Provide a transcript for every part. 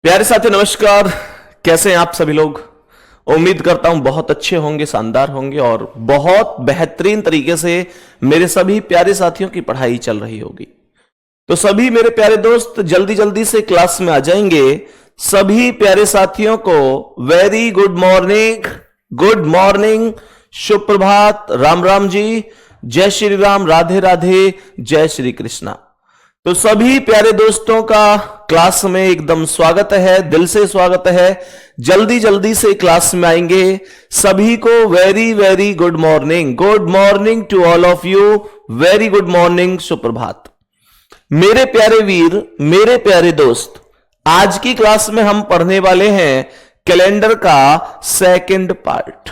प्यारे साथी नमस्कार। कैसे हैं आप सभी लोग। उम्मीद करता हूं बहुत अच्छे होंगे, शानदार होंगे और बहुत बेहतरीन तरीके से मेरे सभी प्यारे साथियों की पढ़ाई चल रही होगी। तो सभी मेरे प्यारे दोस्त जल्दी जल्दी से क्लास में आ जाएंगे। सभी प्यारे साथियों को very good morning, good morning, सुप्रभात, राम राम जी, जय श्री राम, राधे राधे, जय श्री कृष्णा। तो सभी प्यारे दोस्तों का क्लास में एकदम स्वागत है, दिल से स्वागत है। जल्दी जल्दी से क्लास में आएंगे। सभी को very very good morning, good morning to all of you, very good morning, सुप्रभात। मेरे प्यारे वीर, मेरे प्यारे दोस्त, आज की क्लास में हम पढ़ने वाले हैं कैलेंडर का सेकंड पार्ट।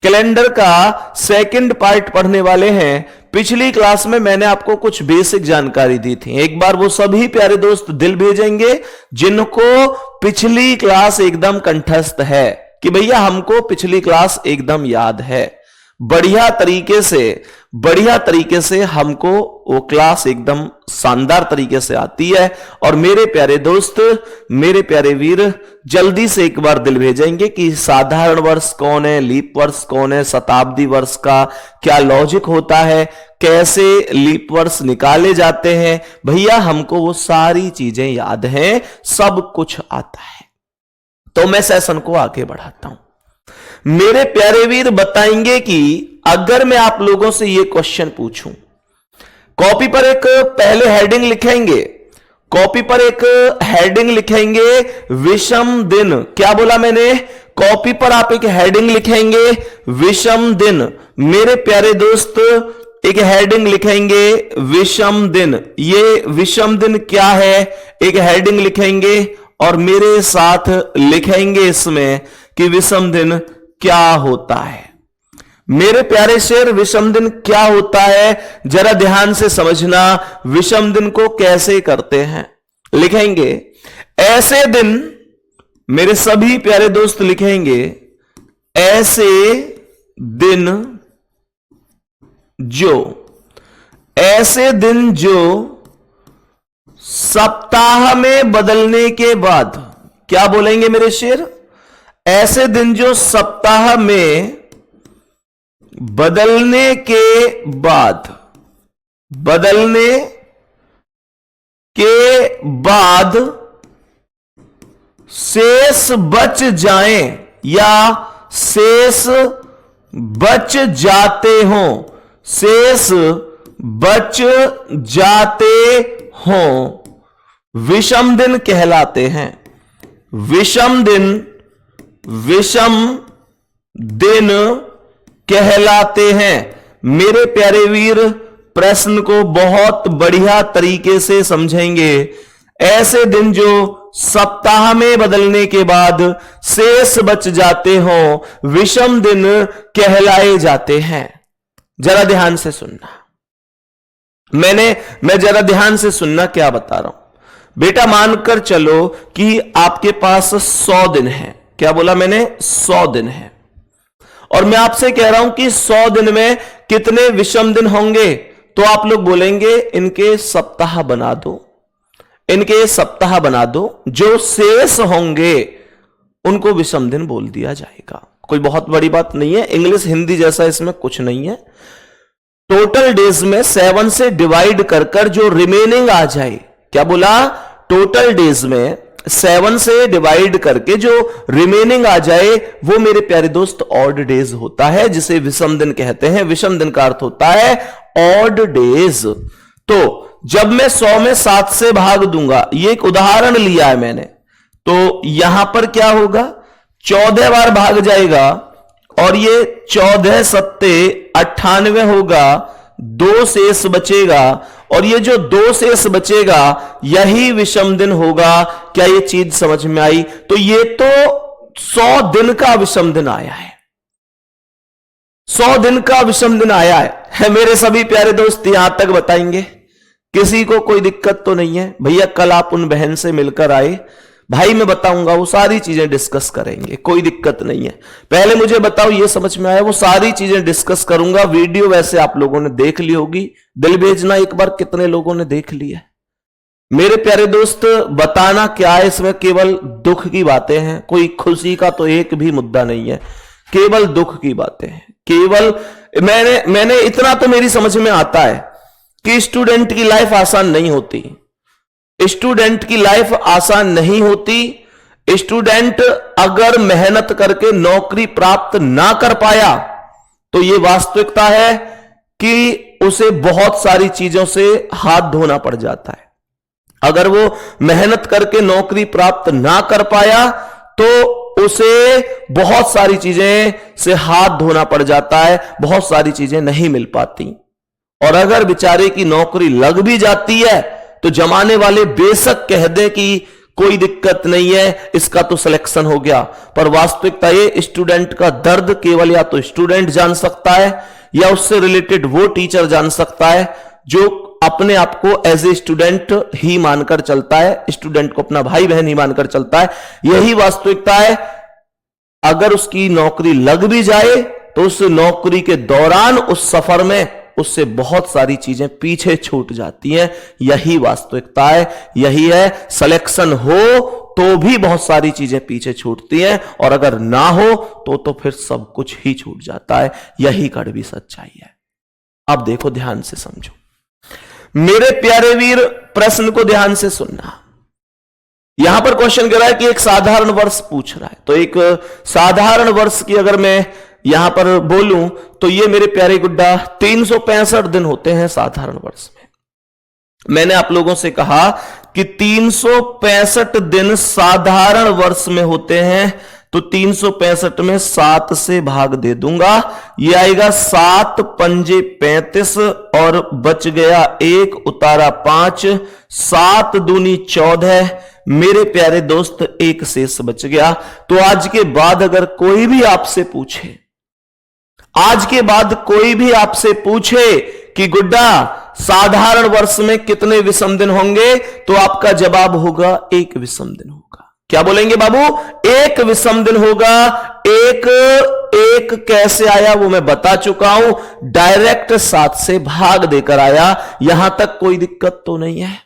कैलेंडर का सेकंड पार्ट पढ़ने वाले हैं। पिछली क्लास में मैंने आपको कुछ बेसिक जानकारी दी थी। एक बार वो सभी प्यारे दोस्त दिल भेजेंगे जिनको पिछली क्लास एकदम कंठस्थ है कि भैया हमको पिछली क्लास एकदम याद है। बढ़िया तरीके से हमको वो क्लास एकदम शानदार तरीके से आती है। और मेरे प्यारे दोस्त, मेरे प्यारे वीर, जल्दी से एक बार दिल भेजेंगे कि साधारण वर्ष कौन है, लीप वर्ष कौन है, शताब्दी वर्ष का क्या लॉजिक होता है, कैसे लीप वर्ष निकाले जाते हैं। भैया हमको वो सारी चीजें याद हैं, सब कुछ आता है। तो मैं सेशन को आगे बढ़ाता हूं। मेरे प्यारे वीर बताएंगे कि अगर मैं आप लोगों से यह क्वेश्चन पूछूं, कॉपी पर एक पहले हेडिंग लिखेंगे, कॉपी पर एक हेडिंग लिखेंगे विषम दिन। क्या बोला मैंने? कॉपी पर आप एक हेडिंग लिखेंगे विषम दिन। मेरे प्यारे दोस्त एक हेडिंग लिखेंगे विषम दिन। ये विषम दिन क्या है, एक हेडिंग लिखेंगे और मेरे साथ लिखेंगे इसमें कि विषम दिन क्या होता है। मेरे प्यारे शेर, विषम दिन क्या होता है जरा ध्यान से समझना। विषम दिन को कैसे करते हैं लिखेंगे ऐसे दिन। मेरे सभी प्यारे दोस्त लिखेंगे ऐसे दिन जो सप्ताह में बदलने के बाद। क्या बोलेंगे मेरे शेर? ऐसे दिन जो सप्ताह में बदलने के बाद शेष बच जाएं या शेष बच जाते हों, शेष बच जाते हों, विषम दिन कहलाते हैं। विषम दिन कहलाते हैं। मेरे प्यारे वीर प्रश्न को बहुत बढ़िया तरीके से समझेंगे। ऐसे दिन जो सप्ताह में बदलने के बाद शेष बच जाते हों, विषम दिन कहलाए जाते हैं। जरा ध्यान से सुनना। मैं जरा ध्यान से सुनना क्या बता रहा हूं। बेटा मानकर चलो कि आपके पास 100 दिन है। क्या बोला मैंने? 100 दिन है। और मैं आपसे कह रहा हूं कि 100 दिन में कितने विषम दिन होंगे। तो आप लोग बोलेंगे इनके सप्ताह बना दो, इनके सप्ताह बना दो। जो शेष होंगे उनको विषम दिन बोल दिया जाएगा। कोई बहुत बड़ी बात नहीं है, इंग्लिश हिंदी जैसा इसमें कुछ नहीं है। टोटल डेज में 7 से डिवाइड कर जो रिमेनिंग आ जाए। क्या बोला? टोटल डेज में 7 से डिवाइड करके जो रिमेनिंग आ जाए वो मेरे प्यारे दोस्त ऑड डेज होता है, जिसे विषम दिन कहते हैं। विषम दिन का अर्थ होता है ऑड डेज। तो जब मैं 100 में 7 से भाग दूंगा, ये एक उदाहरण लिया है मैंने, तो यहां पर क्या होगा? 14 बार भाग जाएगा और ये 14 सत्ते 98 होगा, 2 शेष बचेगा और ये जो 2 शेष बचेगा यही विषम दिन होगा। क्या ये चीज समझ में आई? तो ये तो 100 दिन का विषम दिन आया है, 100 दिन का विषम दिन आया है। मेरे सभी प्यारे दोस्त यहां तक बताएंगे, किसी को कोई दिक्कत तो नहीं है? भैया कल आप उन बहन से मिलकर आए, भाई मैं बताऊंगा, वो सारी चीजें डिस्कस करेंगे, कोई दिक्कत नहीं है। पहले मुझे बताओ ये समझ में आया? वो सारी चीजें डिस्कस करूंगा। वीडियो वैसे आप लोगों ने देख ली होगी, दिल भेजना एक बार कितने लोगों ने देख लिया। मेरे प्यारे दोस्त, बताना क्या है इसमें, केवल दुख की बातें हैं, कोई खुशी का तो एक भी मुद्दा नहीं है, केवल दुख की बातें हैं। केवल मैंने इतना तो मेरी समझ में आता है कि स्टूडेंट की लाइफ आसान नहीं होती, स्टूडेंट की लाइफ आसान नहीं होती। स्टूडेंट अगर मेहनत करके नौकरी प्राप्त ना कर पाया तो यह वास्तविकता है कि उसे बहुत सारी चीजों से हाथ धोना पड़ जाता है। अगर वो मेहनत करके नौकरी प्राप्त ना कर पाया तो उसे बहुत सारी चीजें से हाथ धोना पड़ जाता है, बहुत सारी चीजें नहीं मिल पाती। और अगर बेचारे की नौकरी लग भी जाती है तो जमाने वाले बेशक कह दें कि कोई दिक्कत नहीं है, इसका तो सिलेक्शन हो गया, पर वास्तविकता ये स्टूडेंट का दर्द केवल या तो स्टूडेंट जान सकता है या उससे रिलेटेड वो टीचर जान सकता है जो अपने आप को एज ए स्टूडेंट ही मानकर चलता है, स्टूडेंट को अपना भाई बहन ही मानकर चलता है। यही वास्तविकता है। अगर उसकी नौकरी लग भी जाए तो उस नौकरी के दौरान उस सफर में उससे बहुत सारी चीजें पीछे छूट जाती हैं। यही वास्तविकता है, यही है। सिलेक्शन हो तो भी बहुत सारी चीजें पीछे छूटती हैं और अगर ना हो तो फिर सब कुछ ही छूट जाता है। यही कड़वी सच्चाई है। अब देखो, ध्यान से समझो मेरे प्यारे वीर, प्रश्न को ध्यान से सुनना। यहां पर क्वेश्चन कह रहा है कि एक साधारण वर्ष पूछ रहा है, तो एक साधारण वर्ष की अगर मैं यहां पर बोलूं तो ये मेरे प्यारे गुड्डा 365 दिन होते हैं साधारण वर्ष में। मैंने आप लोगों से कहा कि 365 दिन साधारण वर्ष में होते हैं, तो 365 में 7 से भाग दे दूंगा, ये आएगा 7 पंजे 35 और बच गया 1 उतारा 5, 7 दूनी 14। मेरे प्यारे दोस्त, एक शेष बच गया। तो आज के बाद अगर कोई भी आपसे पूछे, आज के बाद कोई भी आपसे पूछे कि गुड्डा साधारण वर्ष में कितने विषम दिन होंगे, तो आपका जवाब होगा 1 विषम दिन होगा। क्या बोलेंगे बाबू? 1 विषम दिन होगा। एक कैसे आया वो मैं बता चुका हूं, डायरेक्ट 7 से भाग देकर आया, यहां तक कोई दिक्कत तो नहीं है।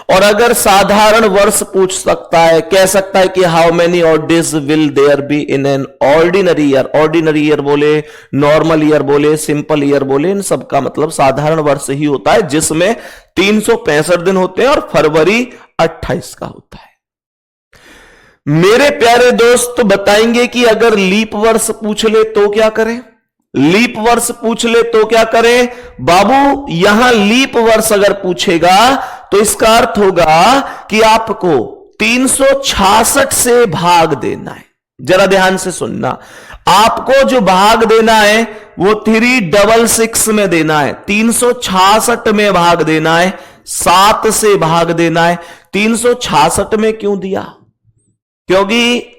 और अगर साधारण वर्ष पूछ सकता है, कह सकता है कि how many odd days will there be in an ordinary year, ordinary year बोले, नॉर्मल ईयर बोले, सिंपल ईयर बोले, इन सब का मतलब साधारण वर्ष ही होता है जिसमें 365 दिन होते हैं और फरवरी 28 का होता है। मेरे प्यारे दोस्त, बताएंगे कि अगर लीप वर्ष पूछ ले तो क्या करें? लीप वर्ष पूछ ले तो क्या करें? बाबू, यहां लीप वर्ष अगर पूछेगा तो इसका अर्थ होगा कि आपको 366 से भाग देना है। जरा ध्यान से सुनना, आपको जो भाग देना है वो 366 में देना है, 366 में भाग देना है, 7 से भाग देना है। 366 में क्यों दिया? क्योंकि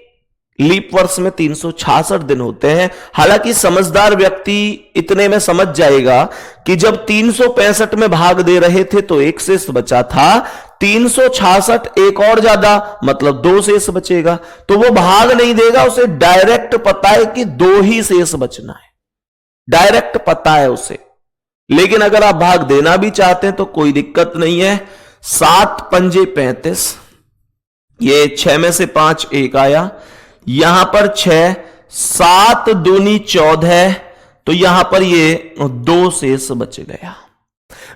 लीप वर्ष में 366 दिन होते हैं। हालांकि समझदार व्यक्ति इतने में समझ जाएगा कि जब 365 में भाग दे रहे थे तो 1 शेष बचा था, 366 एक और ज्यादा मतलब 2 शेष बचेगा, तो वो भाग नहीं देगा, उसे डायरेक्ट पता है कि 2 ही शेष बचना है, डायरेक्ट पता है उसे। लेकिन अगर आप भाग देना भी चाहते हैं तो कोई दिक्कत नहीं है। 7 पंजे 35, ये 6 में से 5 1 आया, यहां पर 6, 7 दूनी 14, तो यहां पर ये 2 शेष बच गया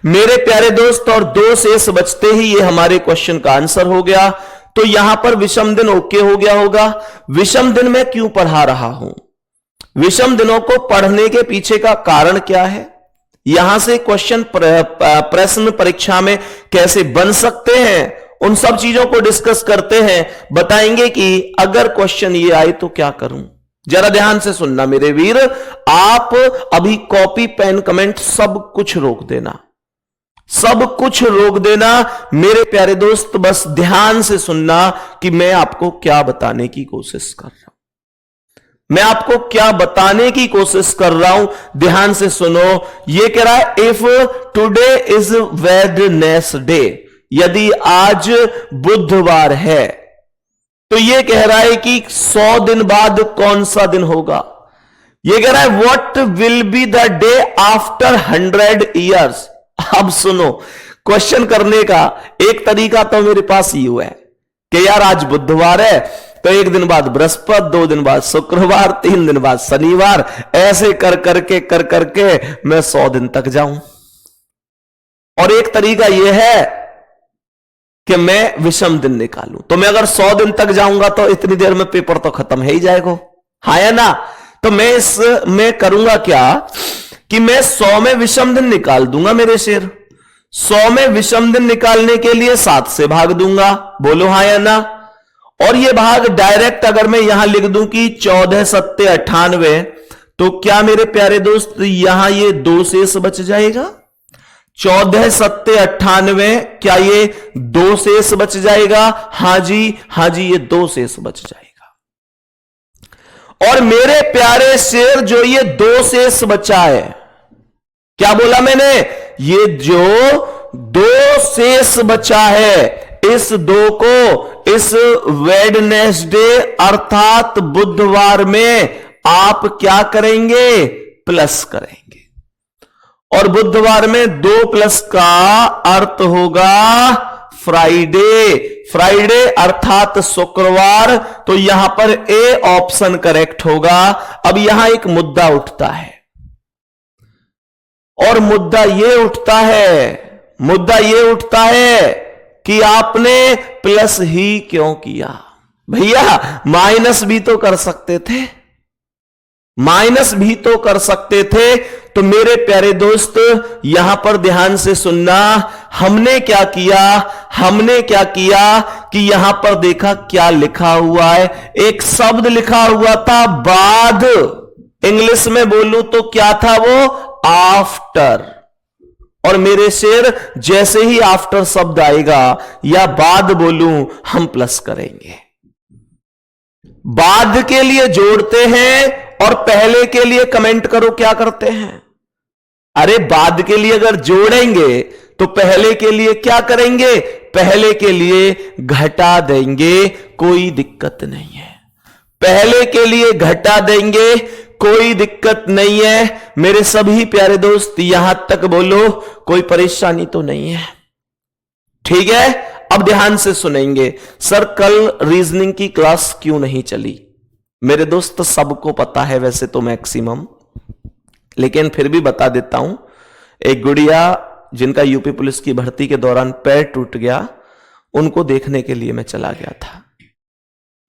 मेरे प्यारे दोस्त। और 2 शेष बचते ही ये हमारे क्वेश्चन का आंसर हो गया। तो यहां पर विषम दिन ओके हो गया होगा। विषम दिन मैं क्यों पढ़ा रहा हूं? विषम दिनों को पढ़ने के पीछे का कारण क्या है? यहां से क्वेश्चन प्रश्न परीक्षा में कैसे बन सकते हैं, उन सब चीजों को डिस्कस करते हैं। बताएंगे कि अगर क्वेश्चन ये आए तो क्या करूं। जरा ध्यान से सुनना मेरे वीर, आप अभी कॉपी पेन कमेंट सब कुछ रोक देना, सब कुछ रोक देना मेरे प्यारे दोस्त। बस ध्यान से सुनना कि मैं आपको क्या बताने की कोशिश कर रहा हूं, मैं आपको क्या बताने की कोशिश कर रहा हूं। ध्यान से सुनो। ये कह रहा है इफ टुडे इज वेडनेसडे, यदि आज बुधवार है, तो यह कह रहा है कि 100 दिन बाद कौन सा दिन होगा। यह कह रहा है what will be the day after 100 years. अब सुनो, क्वेश्चन करने का एक तरीका तो मेरे पास यूं है कि यार आज बुधवार है तो एक दिन बाद बृहस्पति, 2 दिन बाद शुक्रवार, 3 दिन बाद शनिवार, ऐसे कर करके मैं 100 दिन तक जाऊं। और एक तरीका यह है कि मैं विषम दिन निकालूं। तो मैं अगर 100 दिन तक जाऊंगा तो इतनी देर में पेपर तो खत्म है ही जाएगा, हाँ या ना। तो मैं करूंगा क्या कि मैं 100 में विषम दिन निकाल दूंगा मेरे शेर। 100 में विषम दिन निकालने के लिए 7 से भाग दूंगा, बोलो हाँ या ना। और ये भाग डायरेक्ट अगर मैं यहां लिख दूं कि 14 सत्ते 98, तो क्या मेरे प्यारे दोस्त यहां ये 2 शेष बच जाएगा? 14 सत्ते 98, क्या ये 2 शेष बच जाएगा? हां जी, हां जी, ये 2 शेष बच जाएगा। और मेरे प्यारे शेर जो ये 2 शेष बचा है, क्या बोला मैंने? ये जो 2 शेष बचा है, इस 2 को इस वेडनेसडे अर्थात बुधवार में आप क्या करेंगे? प्लस करेंगे। और बुधवार में 2 प्लस का अर्थ होगा फ्राइडे। फ्राइडे अर्थात शुक्रवार। तो यहां पर ए ऑप्शन करेक्ट होगा। अब यहां एक मुद्दा उठता है, और मुद्दा यह उठता है कि आपने प्लस ही क्यों किया? भैया माइनस भी तो कर सकते थे, तो मेरे प्यारे दोस्त यहां पर ध्यान से सुनना। हमने क्या किया कि यहां पर देखा क्या लिखा हुआ है। एक शब्द लिखा हुआ था बाद, इंग्लिश में बोलूं तो क्या था वो? आफ्टर। और मेरे शेर जैसे ही आफ्टर शब्द आएगा या बाद बोलूं, हम प्लस करेंगे। बाद के लिए जोड़ते हैं और पहले के लिए कमेंट करो क्या करते हैं। अरे बाद के लिए अगर जोड़ेंगे तो पहले के लिए क्या करेंगे? पहले के लिए घटा देंगे, कोई दिक्कत नहीं है। पहले के लिए घटा देंगे, कोई दिक्कत नहीं है। मेरे सभी प्यारे दोस्त यहां तक बोलो, कोई परेशानी तो नहीं है, ठीक है। अब ध्यान से सुनेंगे। सर कल रीजनिंग की क्लास क्यों नहीं चली? मेरे दोस्त सबको पता है वैसे तो मैक्सिमम, लेकिन फिर भी बता देता हूं। एक गुड़िया जिनका यूपी पुलिस की भर्ती के दौरान पैर टूट गया, उनको देखने के लिए मैं चला गया था।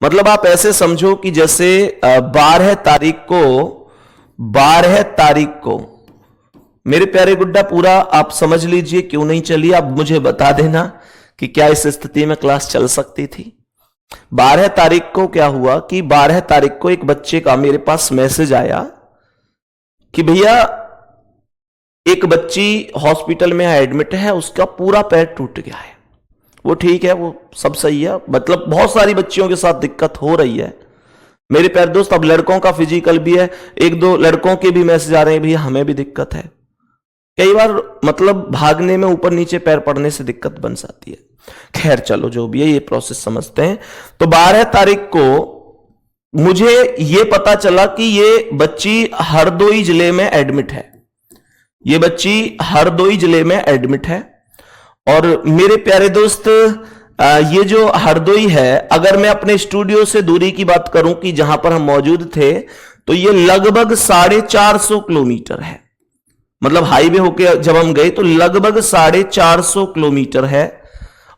मतलब आप ऐसे समझो कि जैसे 12 तारीख को मेरे प्यारे गुड्डा, पूरा आप समझ लीजिए क्यों नहीं चली। आप मुझे बता देना कि क्या इस स्थिति में क्लास चल सकती थी। 12 तारीख को क्या हुआ कि 12 तारीख को एक बच्चे का मेरे पास मैसेज आया कि भैया एक बच्ची हॉस्पिटल में एडमिट है, उसका पूरा पैर टूट गया है। वो ठीक है, वो सब सही है, मतलब बहुत सारी बच्चियों के साथ दिक्कत हो रही है मेरे प्यारे दोस्त। अब लड़कों का फिजिकल भी है, 1-2 लड़कों के भी मैसेज आ रहे हैं, भैया हमें भी दिक्कत है। कई बार मतलब भागने में ऊपर नीचे पैर पड़ने से दिक्कत बन जाती है। खैर चलो जो भी है, ये प्रोसेस समझते हैं। तो 12 तारीख को मुझे ये पता चला कि ये बच्ची हरदोई जिले में एडमिट है। ये बच्ची हरदोई जिले में एडमिट है। और मेरे प्यारे दोस्त ये जो हरदोई है, अगर मैं अपने स्टूडियो से दूरी की बात करूं कि जहां पर हम मौजूद थे, तो ये लगभग 450 किलोमीटर है। मतलब हाईवे होके जब हम गए तो लगभग 450 किलोमीटर है।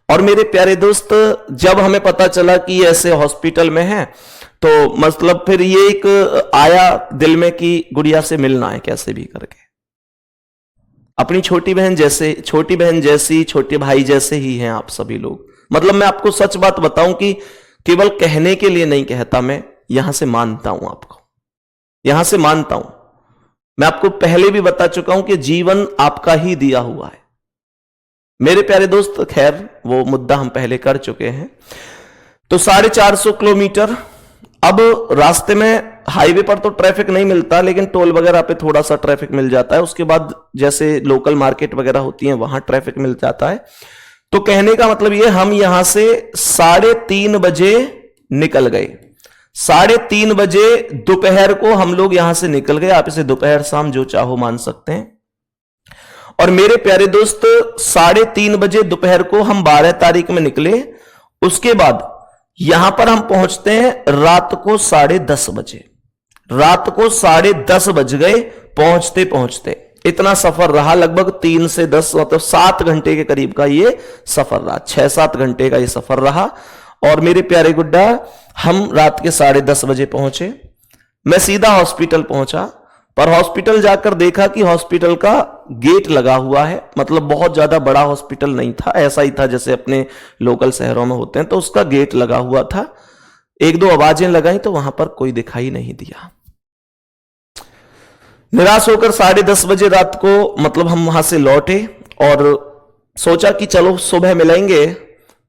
और मेरे प्यारे दोस्त जब हमें पता चला कि ऐसे हॉस्पिटल में है, तो मतलब फिर ये एक आया दिल में कि गुड़िया से मिलना है कैसे भी करके। अपनी छोटी बहन जैसी, छोटे भाई जैसे ही हैं आप सभी लोग। मतलब मैं आपको सच बात बताऊं कि केवल कहने के लिए नहीं कहता, मैं यहां से मानता हूं आपको, यहां से मानता हूं। मैं आपको पहले भी बता चुका हूं कि जीवन आपका ही दिया हुआ है मेरे प्यारे दोस्त। खैर वो मुद्दा हम पहले कर चुके हैं। तो 450 किलोमीटर। अब रास्ते में हाईवे पर तो ट्रैफिक नहीं मिलता, लेकिन टोल वगैरह पे थोड़ा सा ट्रैफिक मिल जाता है। उसके बाद जैसे लोकल मार्केट वगैरह होती है वहां ट्रैफिक मिल जाता है। तो कहने का मतलब ये, हम यहां से 3:30 बजे निकल गए। 3:30 बजे दोपहर को हम लोग यहां से निकल गए। आप इसे दोपहर शाम जो चाहो मान सकते हैं। और मेरे प्यारे दोस्त 3:30 बजे दोपहर को हम 12 तारीख में निकले। उसके बाद यहां पर हम पहुंचते हैं रात को 10:30 बजे। रात को 10:30 बज गए पहुंचते पहुंचते। इतना सफर रहा, लगभग 3 से 10 मतलब 7 घंटे के करीब का ये सफर रहा, 6-7 घंटे का ये सफर रहा। और मेरे प्यारे गुड्डा, हम रात के 10:30 बजे पहुंचे। मैं सीधा हॉस्पिटल पहुंचा, पर हॉस्पिटल जाकर देखा कि हॉस्पिटल का गेट लगा हुआ है। मतलब बहुत ज्यादा बड़ा हॉस्पिटल नहीं था, ऐसा ही था जैसे अपने लोकल शहरों में होते हैं, तो उसका गेट लगा हुआ था। 1-2 आवाजें लगाई तो वहां पर कोई दिखाई नहीं दिया। निराश होकर 10:30 बजे रात को मतलब हम वहां से लौटे और सोचा कि चलो सुबह मिलेंगे।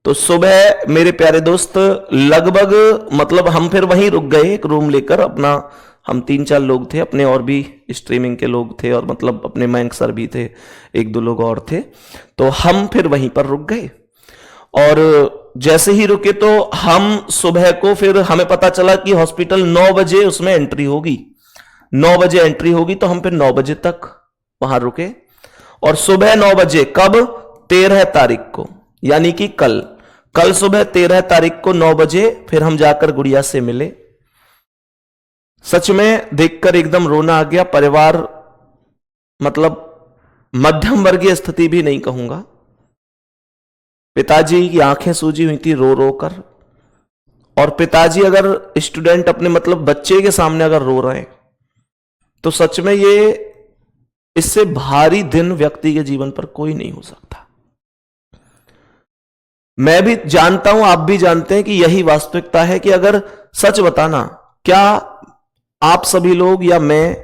तो सुबह मेरे प्यारे दोस्त लगभग मतलब हम फिर वहीं रुक गए एक रूम लेकर अपना। हम 3-4 लोग थे, अपने और भी स्ट्रीमिंग के लोग थे और मतलब अपने मयंक सर भी थे, 1-2 लोग और थे। तो हम फिर वहीं पर रुक गए और जैसे ही रुके तो हम सुबह को फिर हमें पता चला कि हॉस्पिटल 9 बजे उसमें एंट्री होगी। 9 बजे एंट्री होगी तो हम फिर 9 बजे तक वहां रुके। और सुबह 9 बजे कब? 13 तारीख को, यानी कि कल सुबह 13 तारीख को 9 बजे फिर हम जाकर गुड़िया से मिले। सच में देखकर एकदम रोना आ गया। परिवार मतलब मध्यम वर्गीय स्थिति भी नहीं कहूंगा। पिताजी की आंखें सूजी हुई थी रो रो कर। और पिताजी अगर स्टूडेंट अपने मतलब बच्चे के सामने अगर रो रहे हैं तो सच में ये इससे भारी दिन व्यक्ति के जीवन पर कोई नहीं हो सकता। मैं भी जानता हूं, आप भी जानते हैं कि यही वास्तविकता है कि अगर सच बताना, क्या आप सभी लोग या मैं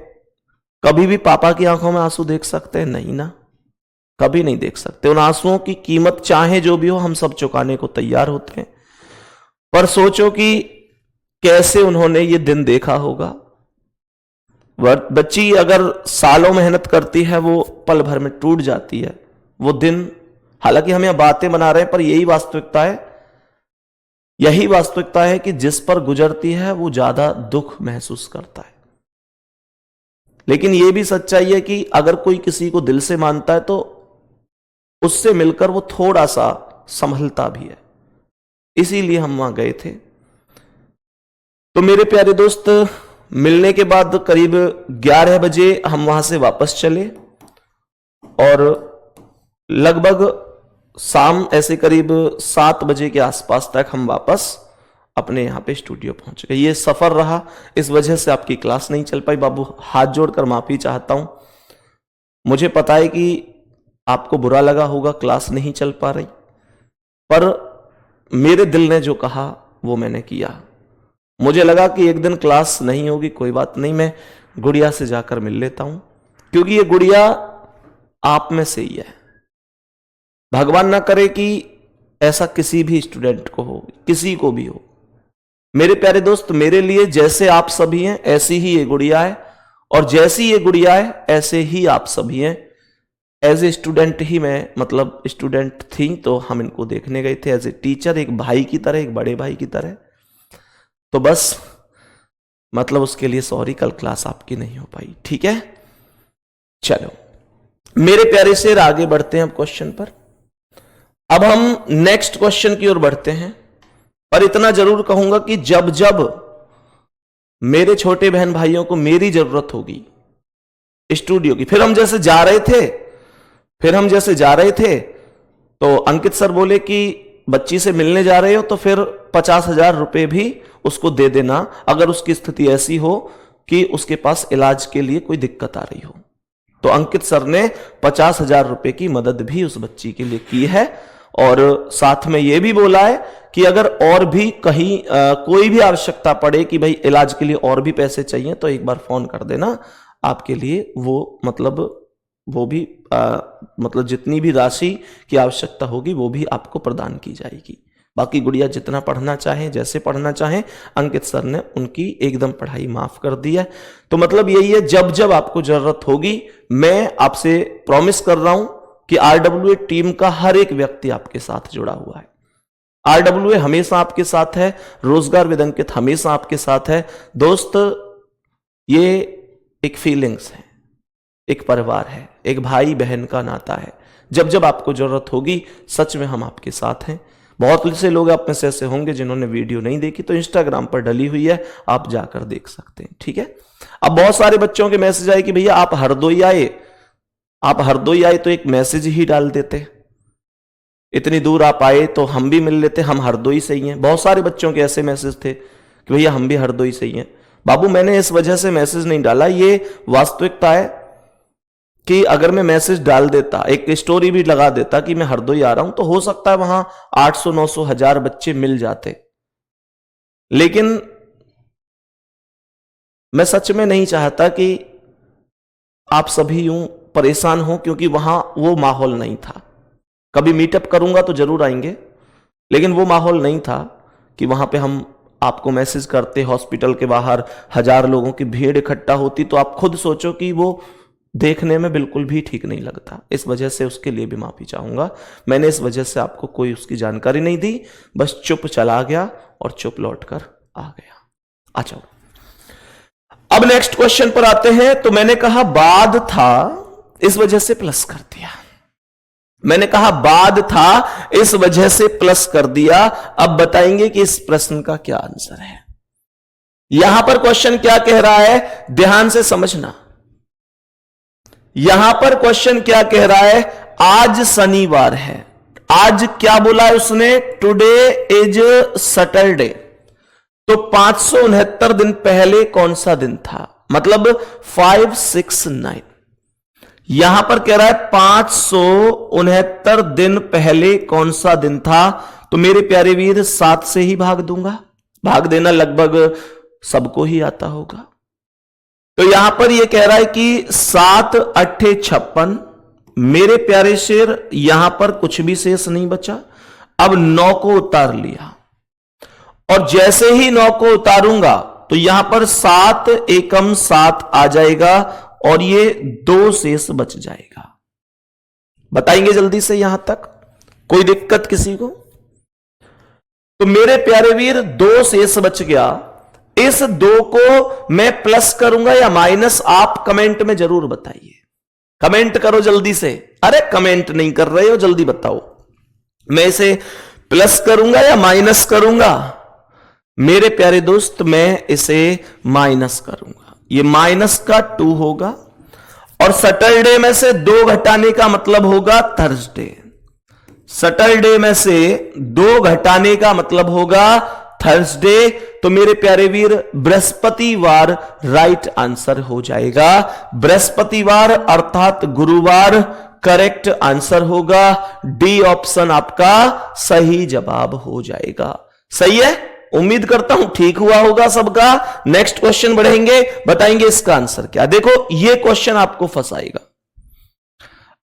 कभी भी पापा की आंखों में आंसू देख सकते हैं? नहीं ना, कभी नहीं देख सकते। उन आंसुओं की कीमत चाहे जो भी हो हम सब चुकाने को तैयार होते हैं। पर सोचो कि कैसे उन्होंने ये दिन देखा होगा। बच्ची अगर सालों मेहनत करती है वो पल भर में टूट जाती है वो दिन। हालांकि हम यहां बातें बना रहे हैं पर यही वास्तविकता है। यही वास्तविकता है कि जिस पर गुजरती है वो ज्यादा दुख महसूस करता है। लेकिन यह भी सच्चाई है कि अगर कोई किसी को दिल से मानता है तो उससे मिलकर वो थोड़ा सा संभलता भी है। इसीलिए हम वहां गए थे। तो मेरे प्यारे दोस्त, मिलने के बाद करीब 11 बजे हम वहां से वापस चले और लगभग शाम ऐसे करीब 7 बजे के आसपास तक हम वापस अपने यहां पे स्टूडियो पहुंच गए। ये सफर रहा, इस वजह से आपकी क्लास नहीं चल पाई। बाबू हाथ जोड़कर माफी चाहता हूं। मुझे पता है कि आपको बुरा लगा होगा क्लास नहीं चल पा रही, पर मेरे दिल ने जो कहा वो मैंने किया। मुझे लगा कि एक दिन क्लास नहीं होगी, कोई बात नहीं, मैं गुड़िया से जाकर मिल लेता हूं, क्योंकि ये गुड़िया आप में से ही है। भगवान ना करे कि ऐसा किसी भी स्टूडेंट को हो, किसी को भी हो। मेरे प्यारे दोस्त, मेरे लिए जैसे आप सभी हैं ऐसी ही ये गुड़िया है, और जैसी ये गुड़िया है ऐसे ही आप सभी हैं। एज ए स्टूडेंट ही मैं मतलब स्टूडेंट थी तो हम इनको देखने गए थे। एज ए टीचर, एक भाई की तरह, एक बड़े भाई की तरह। तो बस मतलब उसके लिए सॉरी, कल क्लास आपकी नहीं हो पाई, ठीक है। चलो मेरे प्यारे से आगे बढ़ते हैं अब क्वेश्चन पर। अब हम नेक्स्ट क्वेश्चन की ओर बढ़ते हैं, पर इतना जरूर कहूंगा कि जब जब मेरे छोटे बहन भाइयों को मेरी जरूरत होगी स्टूडियो की, फिर हम जैसे जा रहे थे तो अंकित सर बोले कि बच्ची से मिलने जा रहे हो तो फिर 50,000 रुपए भी उसको दे देना, अगर उसकी स्थिति ऐसी हो कि उसके पास इलाज के लिए कोई दिक्कत आ रही हो। तो अंकित सर ने 50,000 रुपए की मदद भी उस बच्ची के लिए की है, और साथ में यह भी बोला है कि अगर और भी कहीं कोई भी आवश्यकता पड़े कि भाई इलाज के लिए और भी पैसे चाहिए तो एक बार फोन कर देना, आपके लिए वो भी मतलब जितनी भी राशि की आवश्यकता होगी वो भी आपको प्रदान की जाएगी। बाकी गुड़िया जितना पढ़ना चाहे, जैसे पढ़ना चाहे, अंकित सर ने उनकी एकदम पढ़ाई माफ कर दी है। तो मतलब यही है, जब जब आपको जरूरत होगी, मैं आपसे प्रॉमिस कर रहा हूं कि आरडब्ल्यूए टीम का हर एक व्यक्ति आपके साथ जुड़ा हुआ है। आरडब्ल्यूए हमेशा आपके साथ है, रोजगार विद अंकित हमेशा आपके साथ है। दोस्त, ये एक फीलिंग्स है, एक परिवार है, एक भाई बहन का नाता है। जब जब आपको जरूरत होगी सच में हम आपके साथ हैं। बहुत से लोग आप में से ऐसे होंगे जिन्होंने वीडियो नहीं देखी, तो इंस्टाग्राम पर डली हुई है, आप जाकर देख सकते हैं, ठीक है। अब बहुत सारे बच्चों के मैसेज आए कि भैया आप हरदोई आए, आप हरदोई आए तो एक मैसेज ही डाल देते, इतनी दूर आप आए तो हम भी मिल लेते, हम हरदोई से ही हैं। बहुत सारे बच्चों के ऐसे मैसेज थे कि भैया हम भी हरदोई से ही हैं। बाबू मैंने इस वजह से मैसेज नहीं डाला, ये वास्तविकता है कि अगर मैं मैसेज डाल देता, एक स्टोरी भी लगा देता कि मैं हरदोई आ रहा हूं, तो हो सकता है वहां 800 900 1000 बच्चे मिल जाते। लेकिन मैं सच में नहीं चाहता कि आप सभी यूं परेशान हो, क्योंकि वहां वो माहौल नहीं था। कभी मीटअप करूंगा तो जरूर आएंगे, लेकिन वो माहौल नहीं था कि वहां पे हम आपको मैसेज करते, हॉस्पिटल के बाहर 1000 लोगों की भीड़ इकट्ठा होती, तो आप खुद सोचो कि वो देखने में बिल्कुल भी ठीक नहीं लगता। इस वजह से उसके लिए भी माफी चाहूंगा। मैंने इस वजह से आपको कोई उसकी जानकारी नहीं दी, बस चुप चला गया और चुप लौटकर आ गया। अच्छा, अब नेक्स्ट क्वेश्चन पर आते हैं। तो मैंने कहा बाद था, इस वजह से प्लस कर दिया। मैंने कहा बाद था, इस वजह से प्लस कर दिया। अब बताएंगे कि इस प्रश्न का क्या आंसर है। यहां पर क्वेश्चन क्या कह रहा है, ध्यान से समझना। यहां पर क्वेश्चन क्या कह रहा है, आज शनिवार है। आज क्या बोला है उसने, टुडे इज सैटरडे। तो 569 दिन पहले कौन सा दिन था, मतलब 569। यहां पर कह रहा है 569 दिन पहले कौन सा दिन था। तो मेरे प्यारे वीर 7 से ही भाग दूंगा। भाग देना लगभग सबको ही आता होगा। तो यहां पर यह कह रहा है कि 7 8 56। मेरे प्यारे शेर यहां पर कुछ भी शेष नहीं बचा। अब 9 को उतार लिया, और जैसे ही 9 को उतारूंगा तो यहां पर 7 एकम 7 आ जाएगा, और ये 2 शेष बच जाएगा। बताएंगे जल्दी से यहां तक, कोई दिक्कत किसी को? तो मेरे प्यारे वीर 2 शेष बच गया। इस 2 को मैं प्लस करूंगा या माइनस, आप कमेंट में जरूर बताइए। कमेंट करो जल्दी से। अरे कमेंट नहीं कर रहे हो, जल्दी बताओ। मैं इसे प्लस करूंगा या माइनस करूंगा? मेरे प्यारे दोस्त मैं इसे माइनस करूंगा। ये माइनस का 2 होगा, और सैटरडे में से 2 घटाने का मतलब होगा थर्सडे। सैटरडे में से 2 घटाने का मतलब होगा थर्सडे। तो मेरे प्यारे वीर बृहस्पतिवार राइट आंसर हो जाएगा। बृहस्पतिवार अर्थात गुरुवार करेक्ट आंसर होगा। डी ऑप्शन आपका सही जवाब हो जाएगा। सही है, उम्मीद करता हूं ठीक हुआ होगा सबका। नेक्स्ट क्वेश्चन बढ़ेंगे, बताएंगे इसका आंसर क्या। देखो ये क्वेश्चन आपको फंसाएगा।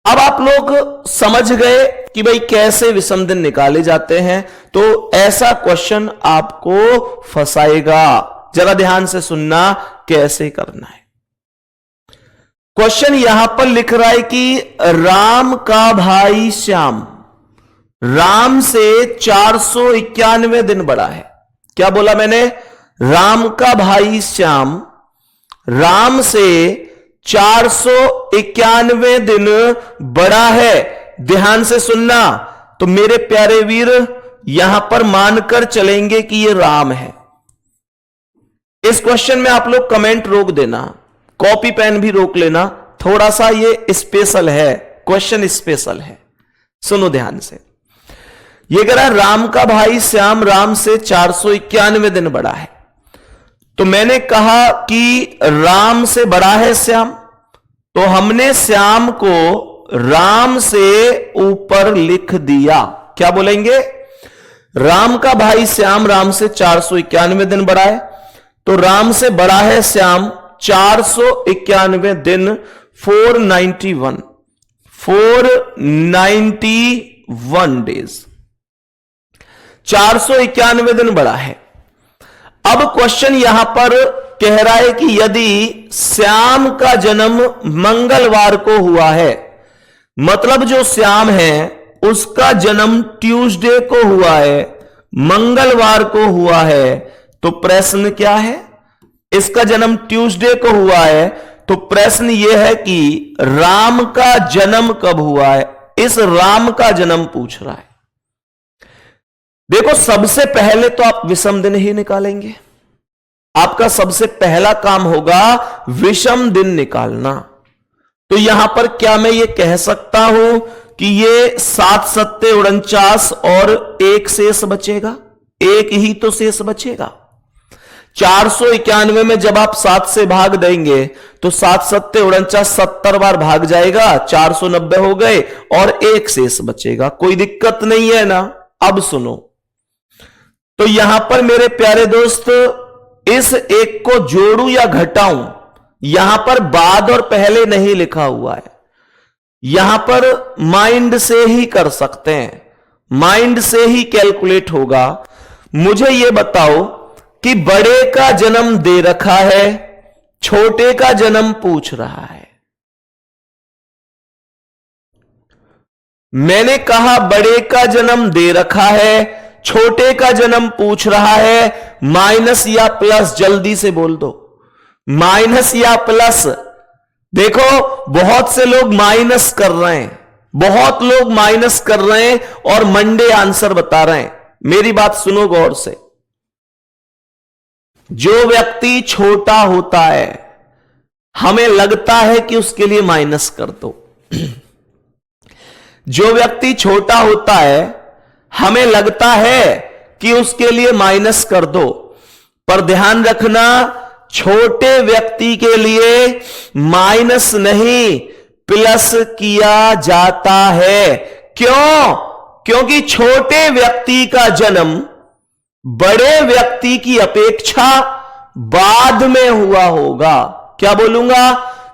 अब आप लोग समझ गए कि भाई कैसे विषम दिन निकाले जाते हैं, तो ऐसा क्वेश्चन आपको फंसाएगा। जरा ध्यान से सुनना कैसे करना है। क्वेश्चन यहां पर लिख रहा है कि राम का भाई श्याम राम से 491 दिन बड़ा है। क्या बोला मैंने? राम का भाई श्याम राम से 491 दिन बड़ा है। ध्यान से सुनना। तो मेरे प्यारे वीर यहां पर मानकर चलेंगे कि ये राम है। इस क्वेश्चन में आप लोग कमेंट रोक देना, कॉपी पेन भी रोक लेना। थोड़ा सा ये स्पेशल है, क्वेश्चन स्पेशल है। सुनो ध्यान से। ये कह रहा है राम का भाई श्याम राम से 491 दिन बड़ा है। तो मैंने कहा कि राम से बड़ा है श्याम, तो हमने श्याम को राम से ऊपर लिख दिया। क्या बोलेंगे? राम का भाई श्याम राम से 491 दिन बड़ा है, तो राम से बड़ा है श्याम 491 दिन, 491 डेज, 491 दिन बड़ा है। अब क्वेश्चन यहां पर कह रहा है कि यदि श्याम का जन्म मंगलवार को हुआ है, मतलब जो श्याम है उसका जन्म ट्यूसडे को हुआ है, मंगलवार को हुआ है, तो प्रश्न क्या है? इसका जन्म ट्यूसडे को हुआ है, तो प्रश्न यह है कि राम का जन्म कब हुआ है, इस राम का जन्म पूछ रहा है। देखो सबसे पहले तो आप विषम दिन ही निकालेंगे, आपका सबसे पहला काम होगा विषम दिन निकालना। तो यहां पर क्या मैं ये कह सकता हूं कि ये 7 सत्ते 49 और एक शेष बचेगा, एक ही तो शेष बचेगा। 491 में जब आप 7 से भाग देंगे तो 7 सत्ते 49 70 बार भाग जाएगा, 490 हो गए और एक शेष बचेगा। कोई दिक्कत नहीं है ना। अब सुनो, तो यहां पर मेरे प्यारे दोस्त इस एक को जोड़ू या घटाऊं, यहां पर बाद और पहले नहीं लिखा हुआ है, यहां पर माइंड से ही कर सकते हैं, माइंड से ही कैलकुलेट होगा। मुझे यह बताओ कि बड़े का जन्म दे रखा है, छोटे का जन्म पूछ रहा है। मैंने कहा बड़े का जन्म दे रखा है, छोटे का जन्म पूछ रहा है। माइनस या प्लस जल्दी से बोल दो, माइनस या प्लस। देखो बहुत से लोग माइनस कर रहे हैं, बहुत लोग माइनस कर रहे हैं और मंडे आंसर बता रहे हैं। मेरी बात सुनो गौर से। जो व्यक्ति छोटा होता है हमें लगता है कि उसके लिए माइनस कर दो, जो व्यक्ति छोटा होता है हमें लगता है कि उसके लिए माइनस कर दो, पर ध्यान रखना छोटे व्यक्ति के लिए माइनस नहीं प्लस किया जाता है। क्यों? क्योंकि छोटे व्यक्ति का जन्म बड़े व्यक्ति की अपेक्षा बाद में हुआ होगा। क्या बोलूंगा?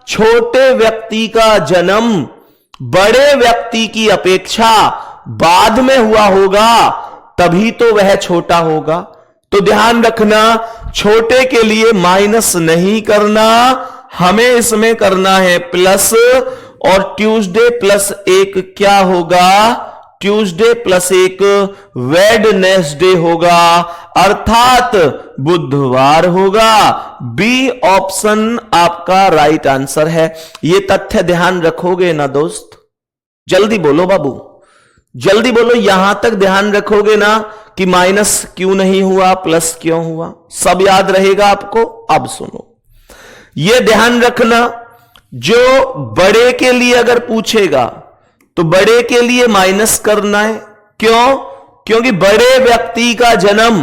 छोटे व्यक्ति का जन्म बड़े व्यक्ति की अपेक्षा बाद में हुआ होगा, तभी तो वह छोटा होगा। तो ध्यान रखना छोटे के लिए माइनस नहीं करना, हमें इसमें करना है प्लस। और ट्यूसडे प्लस 1 क्या होगा? ट्यूसडे प्लस 1 वेडनेसडे होगा, अर्थात बुधवार होगा। बी ऑप्शन आपका राइट आंसर है। यह तथ्य ध्यान रखोगे ना दोस्त? जल्दी बोलो बाबू, जल्दी बोलो। यहां तक ध्यान रखोगे ना कि माइनस क्यों नहीं हुआ, प्लस क्यों हुआ? सब याद रहेगा आपको। अब सुनो, यह ध्यान रखना, जो बड़े के लिए अगर पूछेगा तो बड़े के लिए माइनस करना है। क्यों? क्योंकि बड़े व्यक्ति का जन्म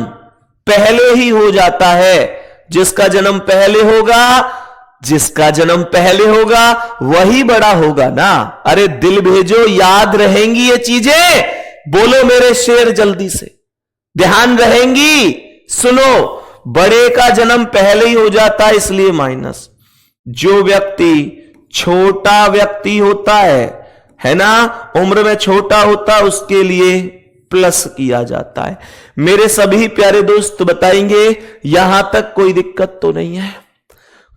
पहले ही हो जाता है। जिसका जन्म पहले होगा, जिसका जन्म पहले होगा वही बड़ा होगा ना। अरे दिल भेजो, याद रहेंगी ये चीजें? बोलो मेरे शेर जल्दी से, ध्यान रहेंगी? सुनो, बड़े का जन्म पहले ही हो जाता है इसलिए माइनस। जो व्यक्ति छोटा व्यक्ति होता है ना, उम्र में छोटा होता है, उसके लिए प्लस किया जाता है। मेरे सभी प्यारे दोस्त बताएंगे यहां तक कोई दिक्कत तो नहीं है?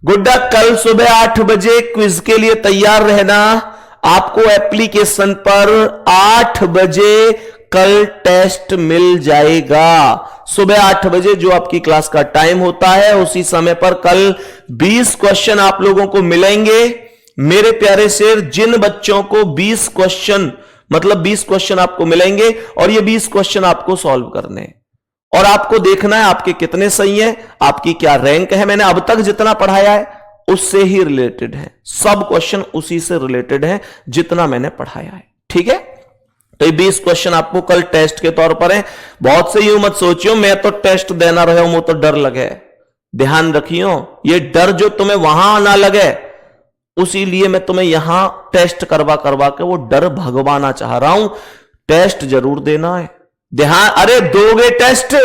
गुड्डा कल सुबह 8 बजे क्विज के लिए तैयार रहना। आपको एप्लीकेशन पर 8 बजे कल टेस्ट मिल जाएगा। सुबह 8 बजे जो आपकी क्लास का टाइम होता है उसी समय पर कल 20 क्वेश्चन आप लोगों को मिलेंगे। मेरे प्यारे शेर, जिन बच्चों को 20 क्वेश्चन मतलब 20 क्वेश्चन आपको मिलेंगे और ये 20 क्वेश्चन आपको सॉल्व करने हैं और आपको देखना है आपके कितने सही हैं, आपकी क्या रैंक है। मैंने अब तक जितना पढ़ाया है उससे ही रिलेटेड है, सब क्वेश्चन उसी से रिलेटेड है जितना मैंने पढ़ाया है। ठीक है, तो ये 20 क्वेश्चन आपको कल टेस्ट के तौर पर है। बहुत से यूं मत सोचियो मैं तो टेस्ट देना रहा हूं, वो तो डर लगे। ध्यान रखियो, ये डर जो तुम्हें वहां ना लगे, उसी लिए मैं तुम्हें यहां टेस्ट करवा करवा के वो डर भगवाना चाह रहा हूं। टेस्ट जरूर देना है, ध्यान। अरे दोगे टेस्ट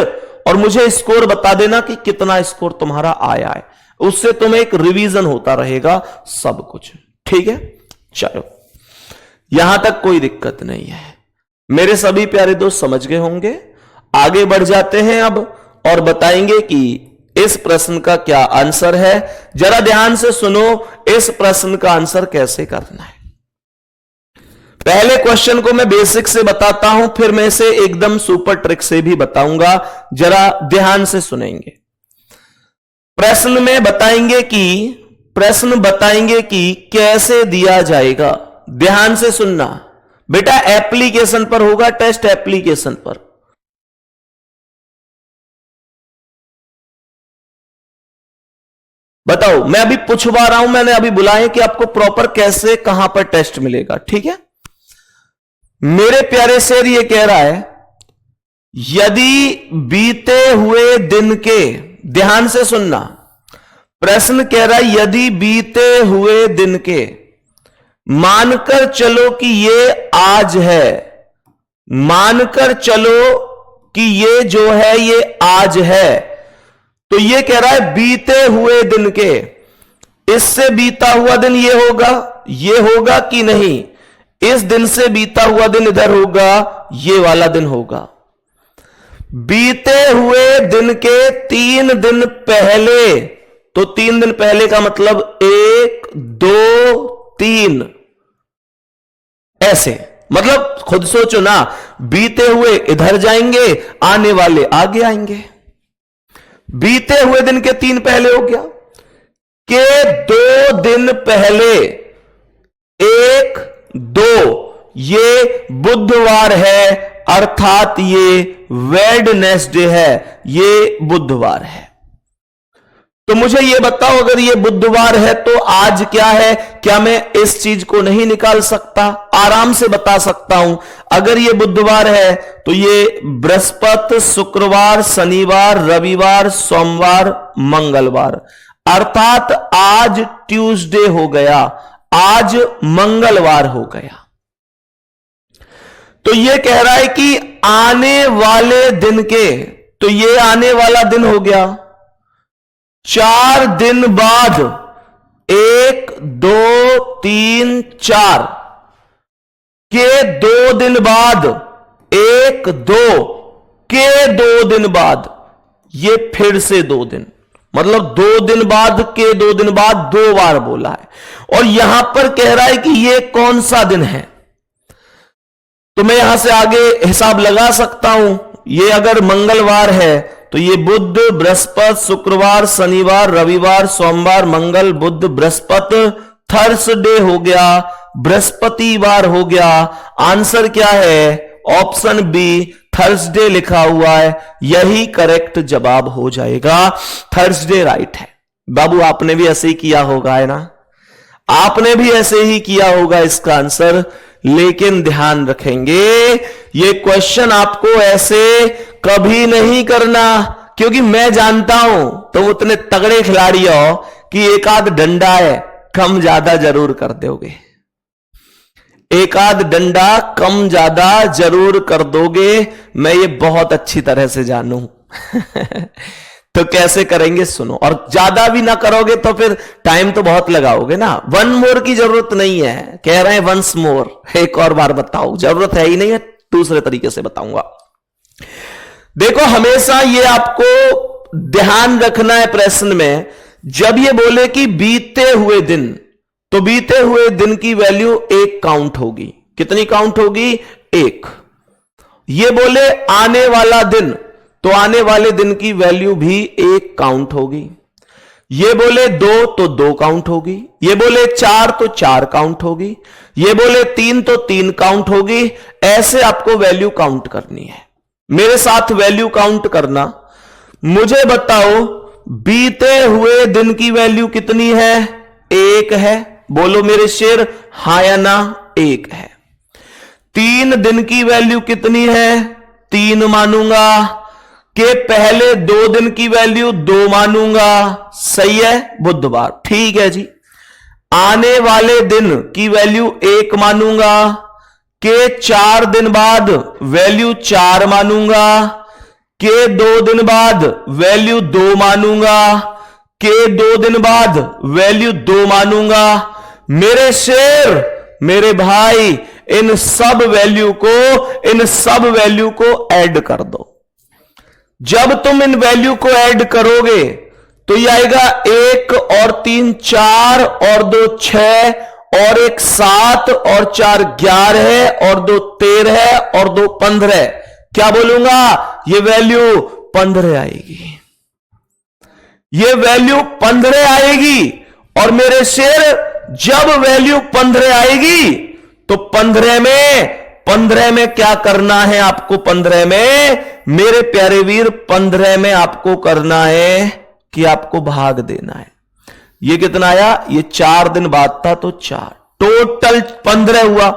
और मुझे स्कोर बता देना कि कितना स्कोर तुम्हारा आया है, उससे तुम्हें एक रिवीजन होता रहेगा सब कुछ। ठीक है, चलो यहां तक कोई दिक्कत नहीं है। मेरे सभी प्यारे दोस्त समझ गए होंगे। आगे बढ़ जाते हैं अब और बताएंगे कि इस प्रश्न का क्या आंसर है। जरा ध्यान से सुनो, इस प्रश्न का आंसर कैसे करना है। पहले क्वेश्चन को मैं बेसिक से बताता हूं, फिर मैं इसे एकदम सुपर ट्रिक से भी बताऊंगा। जरा ध्यान से सुनेंगे। प्रश्न में बताएंगे कि प्रश्न बताएंगे कि कैसे दिया जाएगा। ध्यान से सुनना बेटा, एप्लीकेशन पर होगा टेस्ट, एप्लीकेशन पर। बताओ, मैं अभी पूछवा रहा हूं, मैंने अभी बुलाया कि आपको प्रॉपर कैसे कहां पर टेस्ट मिलेगा, ठीक है। मेरे प्यारे शेर ये कह रहा है, यदि बीते हुए दिन के, ध्यान से सुनना, प्रश्न कह रहा है यदि बीते हुए दिन के, मानकर चलो कि ये आज है, मानकर चलो कि ये जो है ये आज है, तो ये कह रहा है बीते हुए दिन के, इससे बीता हुआ दिन ये होगा कि नहीं, इस दिन से बीता हुआ दिन इधर होगा, ये वाला दिन होगा। बीते हुए दिन के 3 दिन पहले, तो 3 दिन पहले का मतलब 1 2 3, ऐसे, मतलब खुद सोचो ना, बीते हुए इधर जाएंगे, आने वाले आगे आएंगे। बीते हुए दिन के 3 पहले हो गया, के 2 दिन पहले 1 2, ये बुधवार है, अर्थात ये वेडनेसडे है, ये बुधवार है। तो मुझे ये बताओ, अगर ये बुधवार है तो आज क्या है? क्या मैं इस चीज को नहीं निकाल सकता? आराम से बता सकता हूं। अगर ये बुधवार है तो ये बृहस्पति, शुक्रवार, शनिवार, रविवार, सोमवार, मंगलवार, अर्थात आज ट्यूसडे हो गया, आज मंगलवार हो गया। तो ये कह रहा है कि आने वाले दिन के, तो ये आने वाला दिन हो गया। 4 दिन बाद 1 2 3 4 के 2 दिन बाद 1 2 के 2 दिन बाद, ये फिर से 2 दिन, मतलब 2 दिन बाद के 2 दिन बाद 2 बार बोला है। और यहां पर कह रहा है कि ये कौन सा दिन है, तो मैं यहां से आगे हिसाब लगा सकता हूं। ये अगर मंगलवार है तो ये बुध, बृहस्पति, शुक्रवार, शनिवार, रविवार, सोमवार, मंगल, बुध, बृहस्पति, थर्सडे हो गया, बृहस्पतिवार हो गया। आंसर क्या है? ऑप्शन बी, थर्सडे लिखा हुआ है, यही करेक्ट जवाब हो जाएगा। थर्सडे राइट है। बाबू आपने भी ऐसे ही किया होगा, है ना? आपने भी ऐसे ही किया होगा इसका आंसर। लेकिन ध्यान रखेंगे, ये क्वेश्चन आपको ऐसे कभी नहीं करना, क्योंकि मैं जानता हूं तुम उतने तगड़े खिलाड़ी हो कि एक आध डंडा है कम ज्यादा जरूर कर दोगे, एक आध डंडा कम ज्यादा जरूर कर दोगे। मैं ये बहुत अच्छी तरह से जानू। तो कैसे करेंगे सुनो, और ज्यादा भी ना करोगे तो फिर टाइम तो बहुत लगाओगे ना। 1 मोर की जरूरत नहीं है, कह रहे हैं वंस मोर, एक और बार बताओ, जरूरत है ही नहीं है, दूसरे तरीके से बताऊंगा। देखो, हमेशा ये आपको ध्यान रखना है प्रश्न में, जब ये बोले कि बीते हुए दिन, तो बीते हुए दिन की वैल्यू 1 काउंट होगी। कितनी काउंट होगी? 1। ये बोले आने वाला दिन, तो आने वाले दिन की वैल्यू भी 1 काउंट होगी। ये बोले 2 तो 2 काउंट होगी। ये बोले 4 तो 4 काउंट होगी। ये बोले 3 तो 3 काउंट होगी। ऐसे आपको वैल्यू काउंट करनी है। मेरे साथ वैल्यू काउंट करना। मुझे बताओ, बीते हुए दिन की वैल्यू कितनी है? 1 है। बोलो मेरे शेर, हां या ना? 1 है। 3 दिन की वैल्यू कितनी है? 3 मानूंगा। के पहले 2 दिन की वैल्यू 2 मानूंगा। सही है, बुधवार। ठीक है जी। आने वाले दिन की वैल्यू 1 मानूंगा। के 4 दिन बाद वैल्यू 4 मानूंगा। के 2 दिन बाद वैल्यू 2 मानूंगा। के 2 दिन बाद वैल्यू 2 मानूंगा। मेरे शेर, मेरे भाई, इन सब वैल्यू को ऐड कर दो। जब तुम इन वैल्यू को ऐड करोगे तो ये आएगा 1 और 3 4 और 2 6 और 1 7 और 4 11 और 2 13 और 2 15। क्या बोलूंगा? ये वैल्यू 15 आएगी। ये वैल्यू 15 आएगी। और मेरे शेर जब वैल्यू 15 आएगी तो 15 में क्या करना है आपको? 15 में मेरे प्यारे वीर 15 में आपको करना है कि आपको भाग देना है। ये कितना आया? ये 4 दिन बाद था तो 4, टोटल 15 हुआ।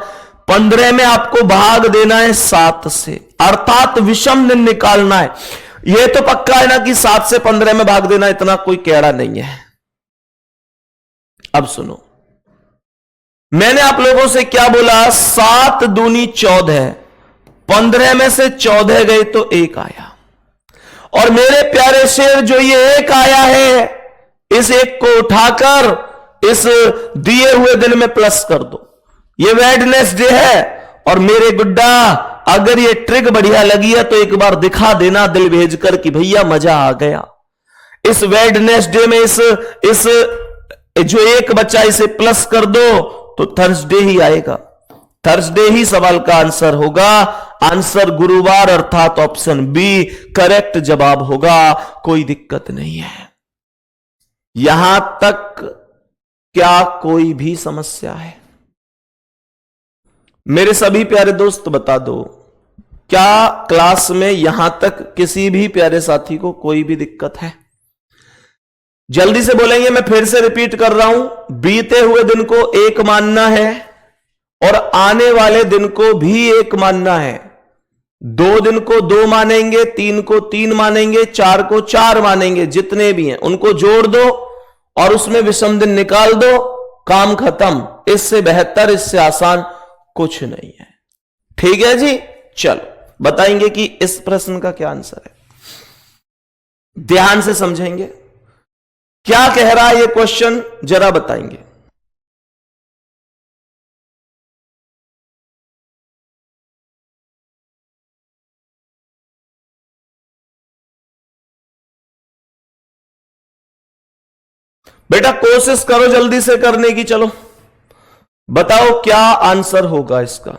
15 में आपको भाग देना है 7 से, अर्थात विषम दिन निकालना है। यह तो पक्का है ना कि 7 से 15 में भाग देना इतना कोई कैड़ा नहीं है। अब सुनो, मैंने आप लोगों से क्या बोला? 7 दूनी 14, 15 में से 14 गए तो 1 आया। और मेरे प्यारे शेर जो ये 1 आया है, इस 1 को उठाकर इस दिए हुए दिन में प्लस कर दो। ये वेडनेसडे है। और मेरे गुड्डा, अगर ये ट्रिक बढ़िया लगी है तो एक बार दिखा देना दिल भेजकर कि भैया मजा आ गया। इस वेडनेसडे में इस जो 1 बचा इसे प्लस कर दो तो थर्सडे ही आएगा। थर्सडे ही सवाल का आंसर होगा। आंसर गुरुवार अर्थात ऑप्शन बी करेक्ट जवाब होगा। कोई दिक्कत नहीं है। यहां तक क्या कोई भी समस्या है? मेरे सभी प्यारे दोस्त बता दो, क्या क्लास में यहां तक किसी भी प्यारे साथी को कोई भी दिक्कत है? जल्दी से बोलेंगे। मैं फिर से रिपीट कर रहा हूं, बीते हुए दिन को 1 मानना है और आने वाले दिन को भी 1 मानना है। 2 दिन को 2 मानेंगे, 3 को 3 मानेंगे, 4 को 4 मानेंगे। जितने भी हैं उनको जोड़ दो और उसमें विषम दिन निकाल दो, काम खत्म। इससे बेहतर, इससे आसान कुछ नहीं है। ठीक है जी, चलो बताएंगे कि इस प्रश्न का क्या आंसर है। ध्यान से समझेंगे क्या कह रहा है ये क्वेश्चन, जरा बताएंगे। बेटा कोशिश करो जल्दी से करने की। चलो बताओ क्या आंसर होगा इसका।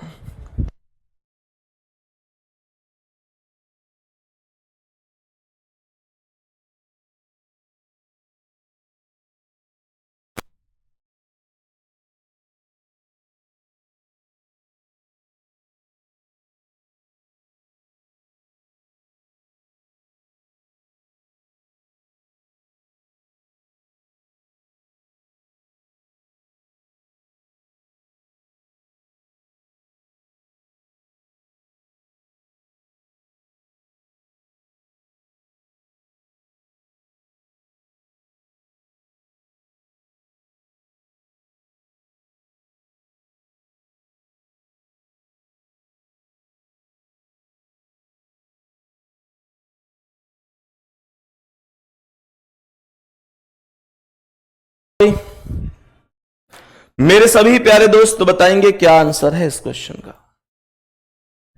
मेरे सभी प्यारे दोस्त बताएंगे क्या आंसर है इस क्वेश्चन का।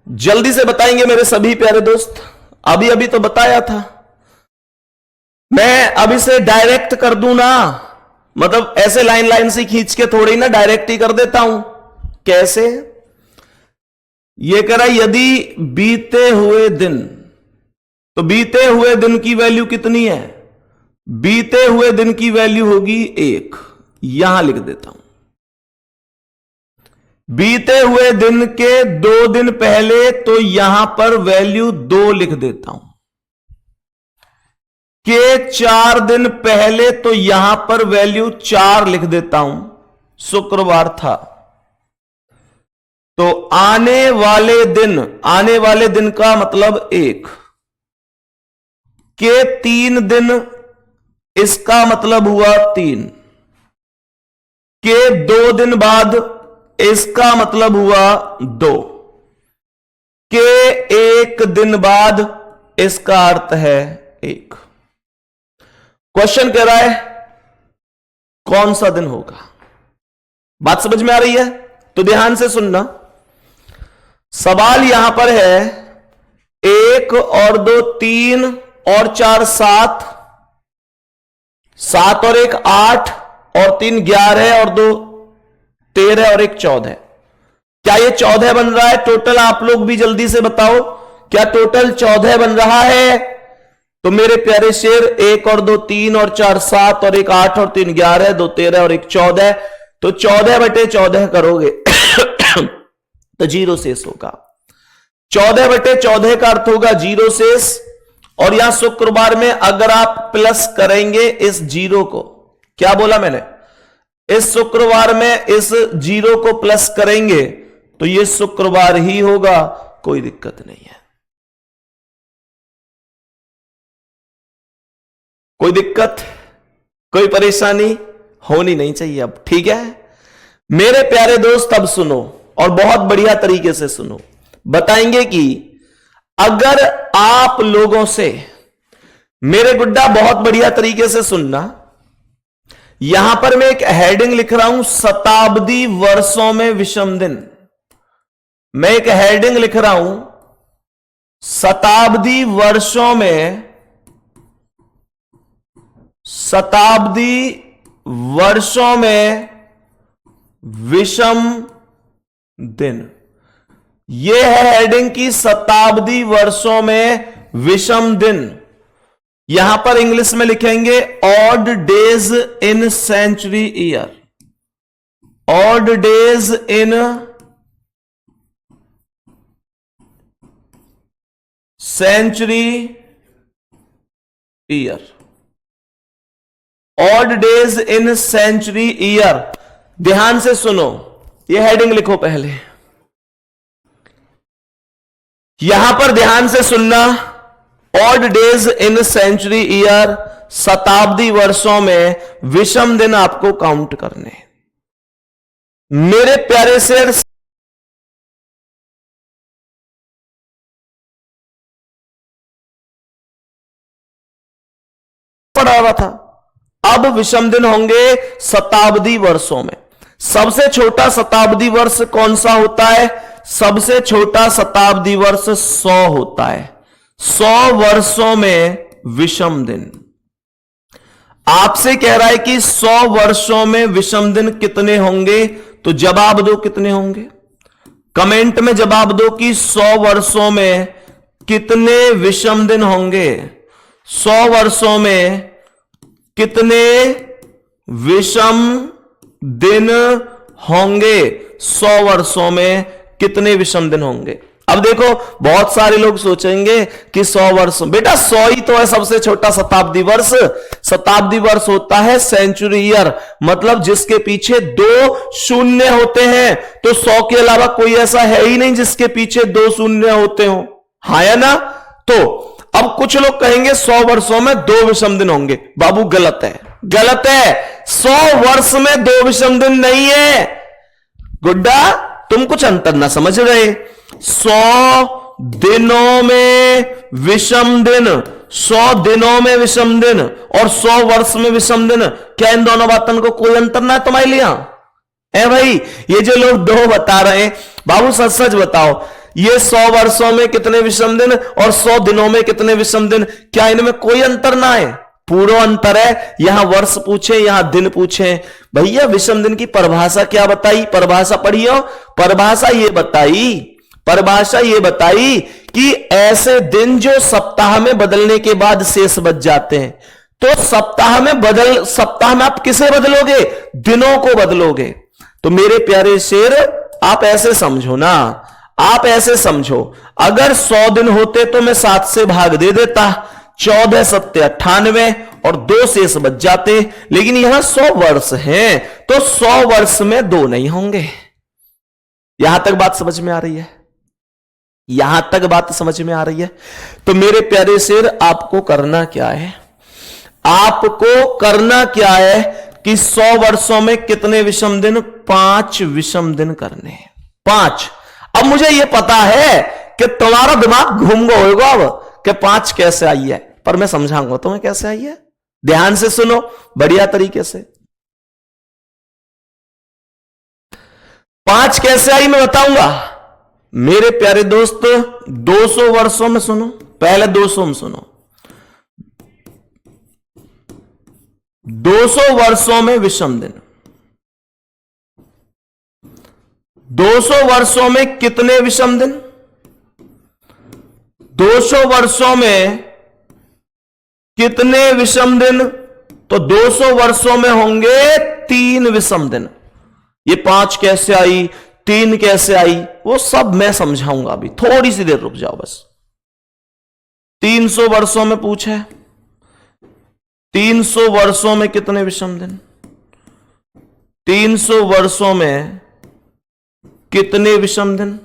जल्दी से बताएंगे मेरे सभी प्यारे दोस्त। अभी अभी तो बताया था। मैं अभी से डायरेक्ट कर दूं ना, मतलब ऐसे लाइन लाइन से खींच के थोड़ी ना डायरेक्ट ही कर देता हूं। कैसे? ये कह रहा यदि बीते हुए दिन, तो बीते हुए दिन की वैल्यू कितनी है? बीते हुए दिन की वैल्यू होगी 1। यहां लिख देता हूं। बीते हुए दिन के 2 दिन पहले तो यहां पर वैल्यू 2 लिख देता हूं। के 4 दिन पहले तो यहां पर वैल्यू 4 लिख देता हूं। शुक्रवार था तो आने वाले दिन का मतलब 1 के 3 दिन, इसका मतलब हुआ 3 के 2 दिन बाद, इसका मतलब हुआ 2 के 1 दिन बाद, इसका अर्थ है 1। क्वेश्चन कह रहा है कौन सा दिन होगा। बात समझ में आ रही है? तो ध्यान से सुनना। सवाल यहां पर है 1 और 2 3 और 4 7, 7 और 1 8 और 3 11 और 2 13 और 1 14। क्या ये 14 बन रहा है टोटल? आप लोग भी जल्दी से बताओ, क्या टोटल 14 बन रहा है? तो मेरे प्यारे शेर, 1 और 2 3 और 4 7 और 1 8 और 3 11, 2 13 और 1 14, तो 14/14 करोगे तो जीरो शेष होगा। 14/14 का अर्थ होगा जीरो शेष। और यहां शुक्रवार में अगर आप प्लस करेंगे इस जीरो को, क्या बोला मैंने, इस शुक्रवार में इस जीरो को प्लस करेंगे तो यह शुक्रवार ही होगा, कोई दिक्कत नहीं है। कोई दिक्कत, कोई परेशानी होनी नहीं चाहिए अब, ठीक है मेरे प्यारे दोस्त। अब सुनो और बहुत बढ़िया तरीके से सुनो। बताएंगे कि अगर आप लोगों से, मेरे गुड्डा बहुत बढ़िया तरीके से सुनना, यहां पर मैं एक हेडिंग लिख रहा हूं, शताब्दी वर्षों में विषम दिन। मैं एक हेडिंग लिख रहा हूं, शताब्दी वर्षों में, शताब्दी वर्षों में विषम दिन। यह है हेडिंग की, शताब्दी वर्षों में विषम दिन। यहां पर इंग्लिश में लिखेंगे odd days in century year, odd days in century year, odd days in century year. ध्यान से सुनो, यह हेडिंग लिखो पहले, यहां पर ध्यान से सुनना, odd days in century year, शताब्दी वर्षों में विषम दिन आपको काउंट करने। मेरे प्यारे शेर, पढ़ा हुआ था, अब विषम दिन होंगे शताब्दी वर्षों में। सबसे छोटा शताब्दी वर्ष कौन सा होता है? सबसे छोटा शताब्दी वर्ष 100 होता है। 100 वर्षों में विषम दिन। आपसे कह रहा है कि 100 वर्षों में विषम दिन कितने होंगे, तो जवाब दो कितने होंगे। कमेंट में जवाब दो कि 100 वर्षों में कितने विषम दिन होंगे। 100 वर्षों में कितने विषम दिन होंगे। 100 वर्षों में कितने विषम दिन होंगे। अब देखो, बहुत सारे लोग सोचेंगे कि 100 वर्ष, बेटा 100 ही तो है सबसे छोटा शताब्दी वर्ष। शताब्दी वर्ष होता है सेंचुरी ईयर, मतलब जिसके पीछे 2 शून्य होते हैं। तो 100 के अलावा कोई ऐसा है ही नहीं जिसके पीछे 2 शून्य होते हो, हाँ या ना। तो अब कुछ लोग कहेंगे 100 वर्षों में 2 विषम दिन होंगे। बाबू गलत है, गलत है। 100 वर्ष में 2 विषम दिन नहीं है। गुड्डा तुम कुछ अंतर ना समझ रहे। 100 दिनों में विषम दिन, 100 दिनों में विषम दिन और 100 वर्ष में विषम दिन, क्या इन दोनों बातों को कोई अंतर ना है तुम्हारे लिए? है भाई, ये जो लोग 2 बता रहे हैं, बाबू सच सच बताओ, ये 100 वर्षों में कितने विषम दिन और 100 दिनों में कितने विषम दिन, क्या इनमें कोई अंतर ना है? पूरा अंतर है। यहां वर्ष पूछे, यहां दिन पूछे। भैया विषम दिन की परिभाषा क्या बताई? परिभाषा पढ़ियो। परिभाषा ये बताई कि ऐसे दिन जो सप्ताह में बदलने के बाद शेष बच जाते हैं। तो सप्ताह में आप किसे बदलोगे? दिनों को बदलोगे। तो मेरे प्यारे शेर, आप ऐसे समझो ना, आप ऐसे समझो, अगर 100 दिन होते तो मैं 7 से भाग दे देता, 14 7 98 और 2 शेष बच जाते। लेकिन यहां 100 वर्ष हैं, तो 100 वर्ष में 2 नहीं होंगे। यहां तक बात समझ में आ रही है? यहां तक बात समझ में आ रही है? तो मेरे प्यारे शेर, आपको करना क्या है? आपको करना क्या है कि 100 वर्षों में कितने विषम दिन? 5 विषम दिन करने हैं। 5। अब मुझे यह पता है कि तुम्हारा दिमाग घूम गया होगा अब कि 5 कैसे आई है, पर मैं समझाऊंगा तुम्हें कैसे आई है। ध्यान से सुनो बढ़िया तरीके से। 5 कैसे आई मैं बताऊंगा। मेरे प्यारे दोस्त, 200 वर्षों में सुनो, पहले 200 में सुनो। 200 वर्षों में विषम दिन। 200 वर्षों में कितने विषम दिन? 200 वर्षों में कितने विषम दिन? तो 200 वर्षों में होंगे 3 विषम दिन। ये 5 कैसे आई, 3 कैसे आई, वो सब मैं समझाऊंगा। अभी थोड़ी सी देर रुक जाओ बस। 300 वर्षों में पूछे, 300 वर्षों में कितने विषम दिन? 300 वर्षों में कितने विषम दिन?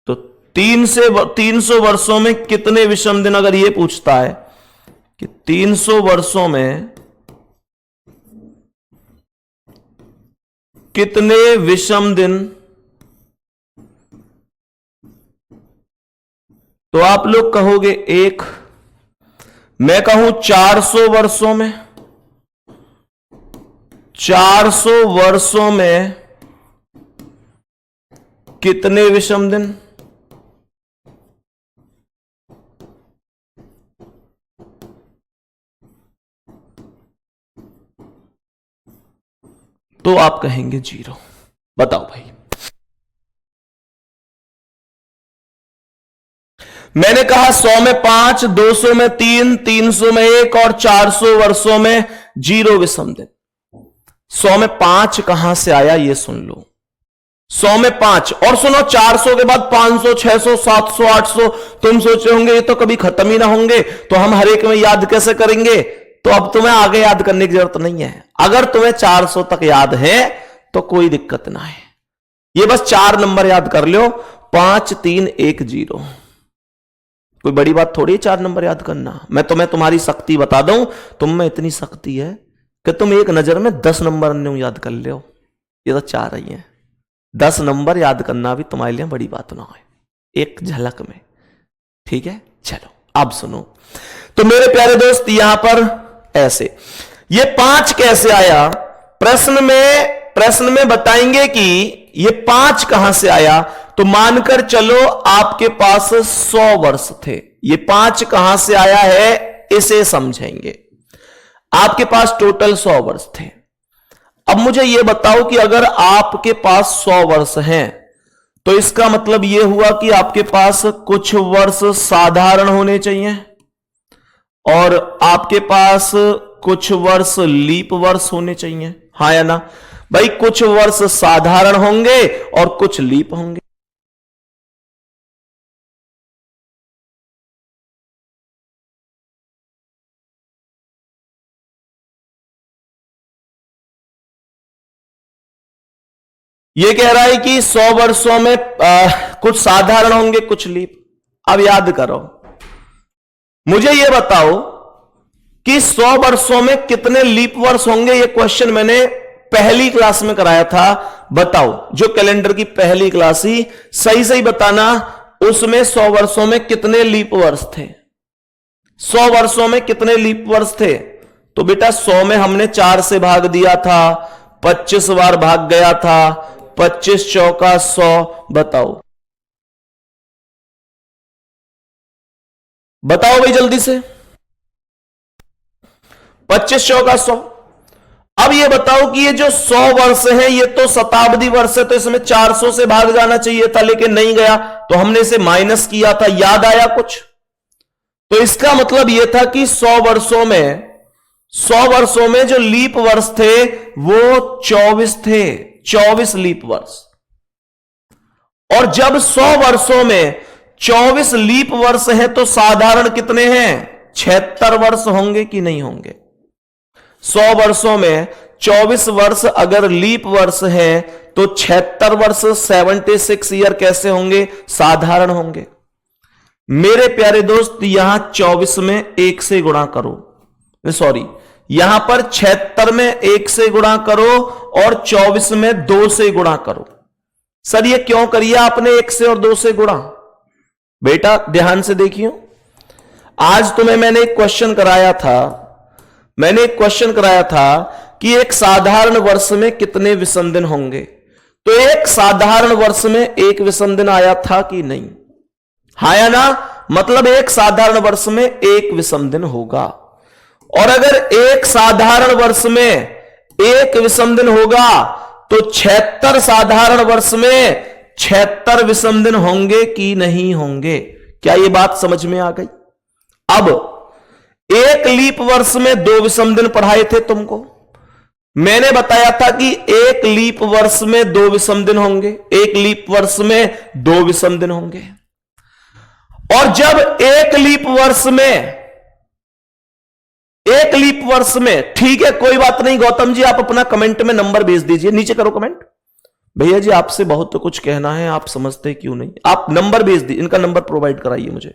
तो 300 वर्षों में कितने विषम दिन अगर ये पूछता है कि 300 वर्षों में कितने विषम दिन, तो आप लोग कहोगे 1, मैं कहूं 400 वर्षों में, 400 वर्षों में कितने विषम दिन? तो आप कहेंगे 0। बताओ भाई, मैंने कहा 100 में 5, 200 में 3, 300 में 1 और 400 वर्षों में 0 विषम दिन। 100 में 5 कहां से आया ये सुन लो। 100 में 5 और सुनो, 400 के बाद 500, 600, 700, 800। तुम सोच रहे होंगे ये तो कभी खत्म ही ना होंगे, तो हम हर एक में याद कैसे करेंगे? तो अब तुम्हें आगे याद करने की जरूरत नहीं है। अगर तुम्हें 400 तक याद है तो कोई दिक्कत ना है। ये बस 4 नंबर याद कर लो, 5, 3, 1, 0। कोई बड़ी बात थोड़ी है 4 नंबर याद करना। मैं तुम्हें तुम्हारी शक्ति बता दूं, तुम में इतनी शक्ति है कि तुम एक नजर में 10 नंबर अन्य याद कर लो। ये तो 4 ही है। 10 नंबर याद करना भी तुम्हारे लिए बड़ी बात ना है, एक झलक में। ठीक है, चलो अब सुनो। तो मेरे प्यारे दोस्त, यहां पर ऐसे ये 5 कैसे आया, प्रश्न में बताएंगे कि ये 5 कहां से आया। तो मानकर चलो आपके पास 100 वर्ष थे, ये 5 कहां से आया है इसे समझेंगे। आपके पास टोटल 100 वर्ष थे। अब मुझे यह बताओ कि अगर आपके पास 100 वर्ष हैं तो इसका मतलब यह हुआ कि आपके पास कुछ वर्ष साधारण होने चाहिए और आपके पास कुछ वर्ष लीप वर्ष होने चाहिए। हाँ या ना भाई? कुछ वर्ष साधारण होंगे और कुछ लीप होंगे। ये कह रहा है कि 100 वर्षों में कुछ साधारण होंगे कुछ लीप। अब याद करो, मुझे यह बताओ कि 100 वर्षों में कितने लीप वर्ष होंगे। यह क्वेश्चन मैंने पहली क्लास में कराया था। बताओ, जो कैलेंडर की पहली क्लास ही, सही बताना, उसमें 100 वर्षों में कितने लीप वर्ष थे? 100 वर्षों में कितने लीप वर्ष थे? तो बेटा 100 में हमने 4 से भाग दिया था, 25 बार भाग गया था, 25 चौका 100। बताओ बताओ भाई जल्दी से, 25 चौका 100। अब ये बताओ कि ये जो 100 वर्ष है ये तो शताब्दी वर्ष है, तो इसमें 400 से भाग जाना चाहिए था, लेकिन नहीं गया, तो हमने इसे माइनस किया था। याद आया कुछ? तो इसका मतलब यह था कि 100 वर्षों में जो लीप वर्ष थे वो 24 थे, 24 लीप वर्ष। और जब 100 वर्षों में 24 लीप वर्ष हैं तो साधारण कितने हैं? 76 वर्ष होंगे कि नहीं होंगे? 100 वर्षों में 24 वर्ष अगर लीप वर्ष है तो 76 वर्ष 76 ईयर कैसे होंगे? साधारण होंगे। मेरे प्यारे दोस्त, यहां 24 में 1 से गुणा करो, सॉरी, यहां पर 76 में 1 से गुणा करो और 24 में 2 से गुणा करो। सर ये क्यों करिए आपने 1 से और 2 से गुणा? बेटा ध्यान से देखियो, आज तुम्हें मैंने एक क्वेश्चन कराया था कि एक साधारण वर्ष में कितने विषम दिन होंगे। तो एक साधारण वर्ष में 1 विषम दिन आया था कि नहीं? हाँ या ना? मतलब एक साधारण वर्ष में 1 विषम दिन होगा। और अगर एक साधारण वर्ष में 1 विषम दिन होगा तो 76 साधारण वर्ष में 76 विषम दिन होंगे कि नहीं होंगे? क्या यह बात समझ में आ गई? अब एक लीप वर्ष में 2 विषम दिन पढ़ाए थे तुमको। मैंने बताया था कि एक लीप वर्ष में 2 विषम दिन होंगे, एक लीप वर्ष में 2 विषम दिन होंगे। और जब एक लीप वर्ष में, ठीक है कोई बात नहीं गौतम जी, आप अपना कमेंट में नंबर भेज दीजिए, नीचे करो कमेंट। भैया जी आपसे बहुत तो कुछ कहना है, आप समझते क्यों नहीं, आप नंबर भेज दीजिए, इनका नंबर प्रोवाइड कराइए मुझे।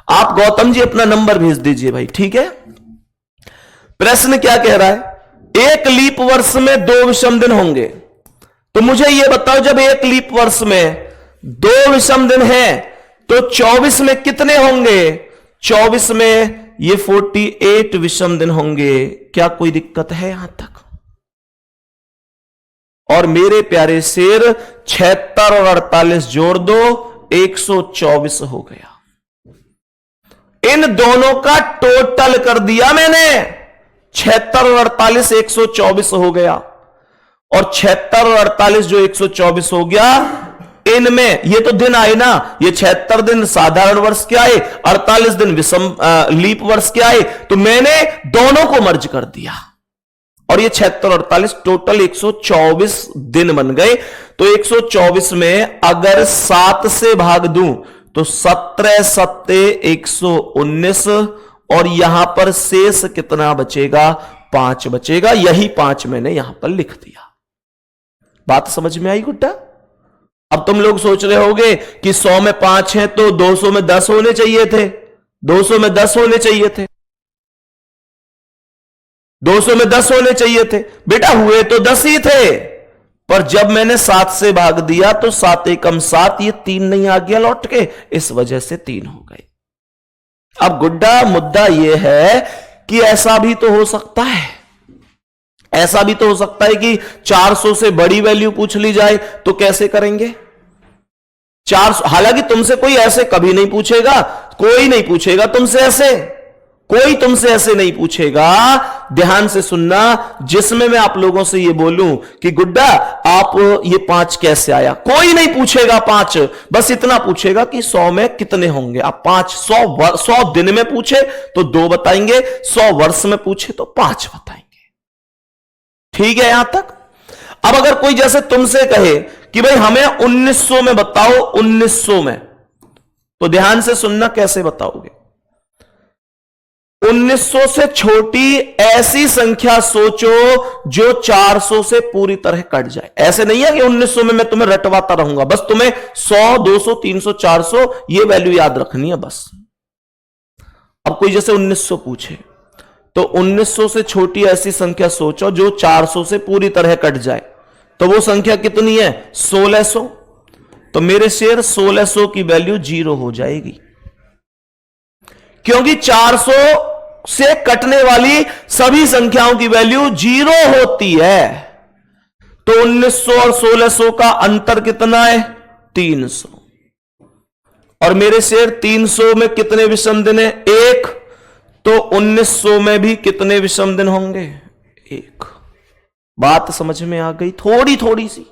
आप गौतम जी अपना नंबर भेज दीजिए भाई, ठीक है। प्रश्न क्या कह रहा है, एक लीप वर्ष में 2 विषम दिन होंगे। तो मुझे यह बताओ, जब एक लीप वर्ष में 2 विषम दिन है तो 24 में कितने होंगे? 24 में ये 48 विषम दिन होंगे। क्या कोई दिक्कत है यहां तक? और मेरे प्यारे शेर 76 और 48 जोड़ दो, 124 हो गया। इन दोनों का टोटल कर दिया मैंने, 76 और 48 124 हो गया। और 76 और 48 जो 124 हो गया, इनमें ये तो दिन आए ना, ये 76 दिन साधारण वर्ष के आए, 48 दिन विषम लीप वर्ष के आए, तो मैंने दोनों को मर्ज कर दिया और ये 76 और 48 टोटल 124 दिन बन गए। तो 124 में अगर 7 से भाग दूं तो 17 सत्ते 119 और यहां पर शेष कितना बचेगा? 5 बचेगा। यही 5 मैंने यहां पर लिख दिया। बात समझ में आई गुड्डा? अब तुम लोग सोच रहे होगे कि 100 में 5 है तो 200 में 10 होने चाहिए थे, 200 में 10 होने चाहिए थे, 200 में 10 होने चाहिए थे। बेटा हुए तो 10 ही थे, पर जब मैंने 7 से भाग दिया तो 7 एकम 7, ये 3 नहीं आ गया लौट के, इस वजह से 3 हो गए। अब गुड्डा मुद्दा यह है कि ऐसा भी तो हो सकता है, ऐसा भी तो हो सकता है कि 400 से बड़ी वैल्यू पूछ ली जाए, तो कैसे करेंगे? 400, हालांकि तुमसे कोई ऐसे कभी नहीं पूछेगा, कोई नहीं पूछेगा तुमसे ऐसे, कोई तुमसे ऐसे नहीं पूछेगा। ध्यान से सुनना, जिसमें मैं आप लोगों से ये बोलूं कि गुड्डा आप ये 5 कैसे आया, कोई नहीं पूछेगा 5, बस इतना पूछेगा कि 100 में कितने होंगे। आप 5 100 दिन में पूछे तो 2 बताएंगे, 100 वर्ष में पूछे तो 5 बताएंगे। ठीक है यहां तक? अब अगर कोई जैसे तुमसे कहे कि भाई हमें 1900 में बताओ, 1900 में, तो ध्यान से सुनना कैसे बताओगे। 1900 से छोटी ऐसी संख्या सोचो जो 400 से पूरी तरह कट जाए। ऐसे नहीं है कि 1900 में मैं तुम्हें रटवाता रहूंगा, बस तुम्हें 100 200 300 400 ये वैल्यू याद रखनी है बस। अब कोई जैसे 1900 पूछे तो 1900 से छोटी ऐसी संख्या सोचो जो 400 से पूरी तरह कट जाए, तो वो संख्या कितनी है? 1600। तो मेरे शेर 1600 की वैल्यू 0 हो जाएगी, क्योंकि 400 से कटने वाली सभी संख्याओं की वैल्यू 0 होती है। तो 1900 और 1600 का अंतर कितना है? 300। और मेरे शेर 300 में कितने विषम दिन है? 1। तो 1900 में भी कितने विषम दिन होंगे? 1। बात समझ में आ गई? थोड़ी थोड़ी सी,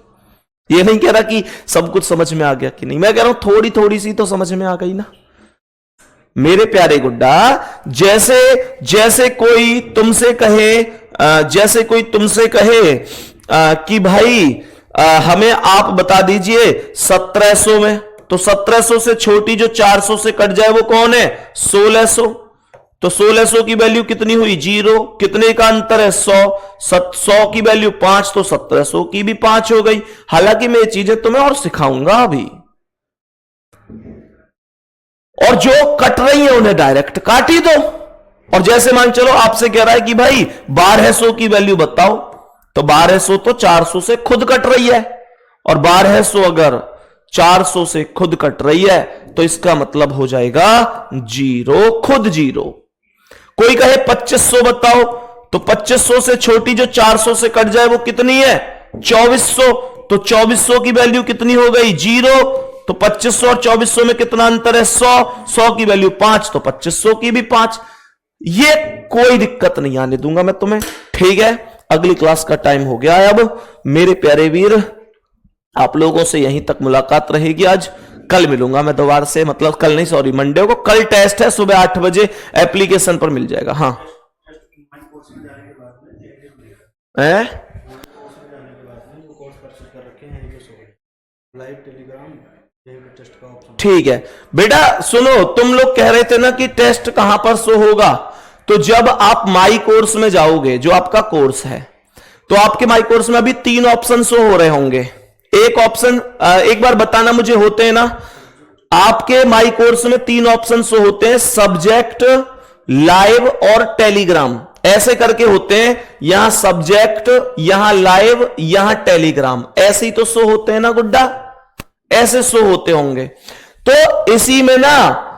ये नहीं कह रहा कि सब कुछ समझ में आ गया कि नहीं, मैं कह रहा हूं थोड़ी थोड़ी सी तो समझ में आ गई ना मेरे प्यारे गुड्डा। जैसे कोई तुमसे कहे कि भाई हमें आप बता दीजिए 1700 में, तो 1700 से छोटी जो 400 से कट जाए वो कौन है? 1600। तो 1600 की वैल्यू कितनी हुई? 0। कितने का अंतर है? 100। 100 की वैल्यू 5, तो 1700 की भी 5 हो गई। हालांकि मैं ये चीजें तुम्हें और सिखाऊंगा अभी। और जो कट रही है उन्हें डायरेक्ट काट ही दो। और जैसे मान चलो आपसे कह रहा है कि भाई 1200 की वैल्यू बताओ, तो 1200 तो 400 से खुद कट रही है, और 1200 अगर 400 से खुद कट रही है तो इसका मतलब हो जाएगा 0, खुद 0। कोई कहे 2500 बताओ, तो 2500 से छोटी जो 400 से कट जाए वो कितनी है? 2400। तो 2400 की वैल्यू कितनी हो गई? 0। तो 2500 और 2400 में कितना अंतर है? 100। 100 की वैल्यू 5, तो 2500 की भी 5। ये कोई दिक्कत नहीं आने दूंगा मैं तुम्हें, ठीक है। अगली क्लास का टाइम हो गया है अब। मेरे प्यारे वीर, आप लोगों से यहीं तक मुलाकात रहेगी आज। कल मिलूंगा मैं दोबारा से, मतलब कल नहीं, सॉरी मंडे को। कल टेस्ट है सुबह 8 बजे, एप्लीकेशन पर मिल जाएगा। हाँ ठीक है बेटा। सुनो, तुम लोग कह रहे थे ना कि टेस्ट कहां पर शो होगा, तो जब आप माई कोर्स में जाओगे, जो आपका कोर्स है, तो आपके माई कोर्स में अभी 3 ऑप्शन शो हो रहे होंगे। एक ऑप्शन एक बार बताना मुझे, होते हैं ना आपके माई कोर्स में 3 ऑप्शन शो होते हैं, सब्जेक्ट, लाइव और टेलीग्राम, ऐसे करके होते हैं। यहां सब्जेक्ट, यहां लाइव, यहां टेलीग्राम, ऐसे ही तो शो होते हैं ना गुड्डा, ऐसे शो होते होंगे। तो इसी में ना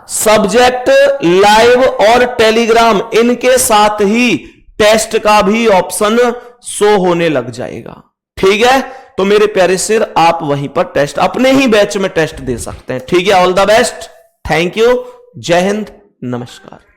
सब्जेक्ट, लाइव और टेलीग्राम, इनके साथ ही टेस्ट का भी ऑप्शन शो होने लग जाएगा। ठीक है, तो मेरे प्यारे सिर आप वहीं पर टेस्ट, अपने ही बैच में टेस्ट दे सकते हैं। ठीक है, all the best, thank you, जय हिंद, नमस्कार।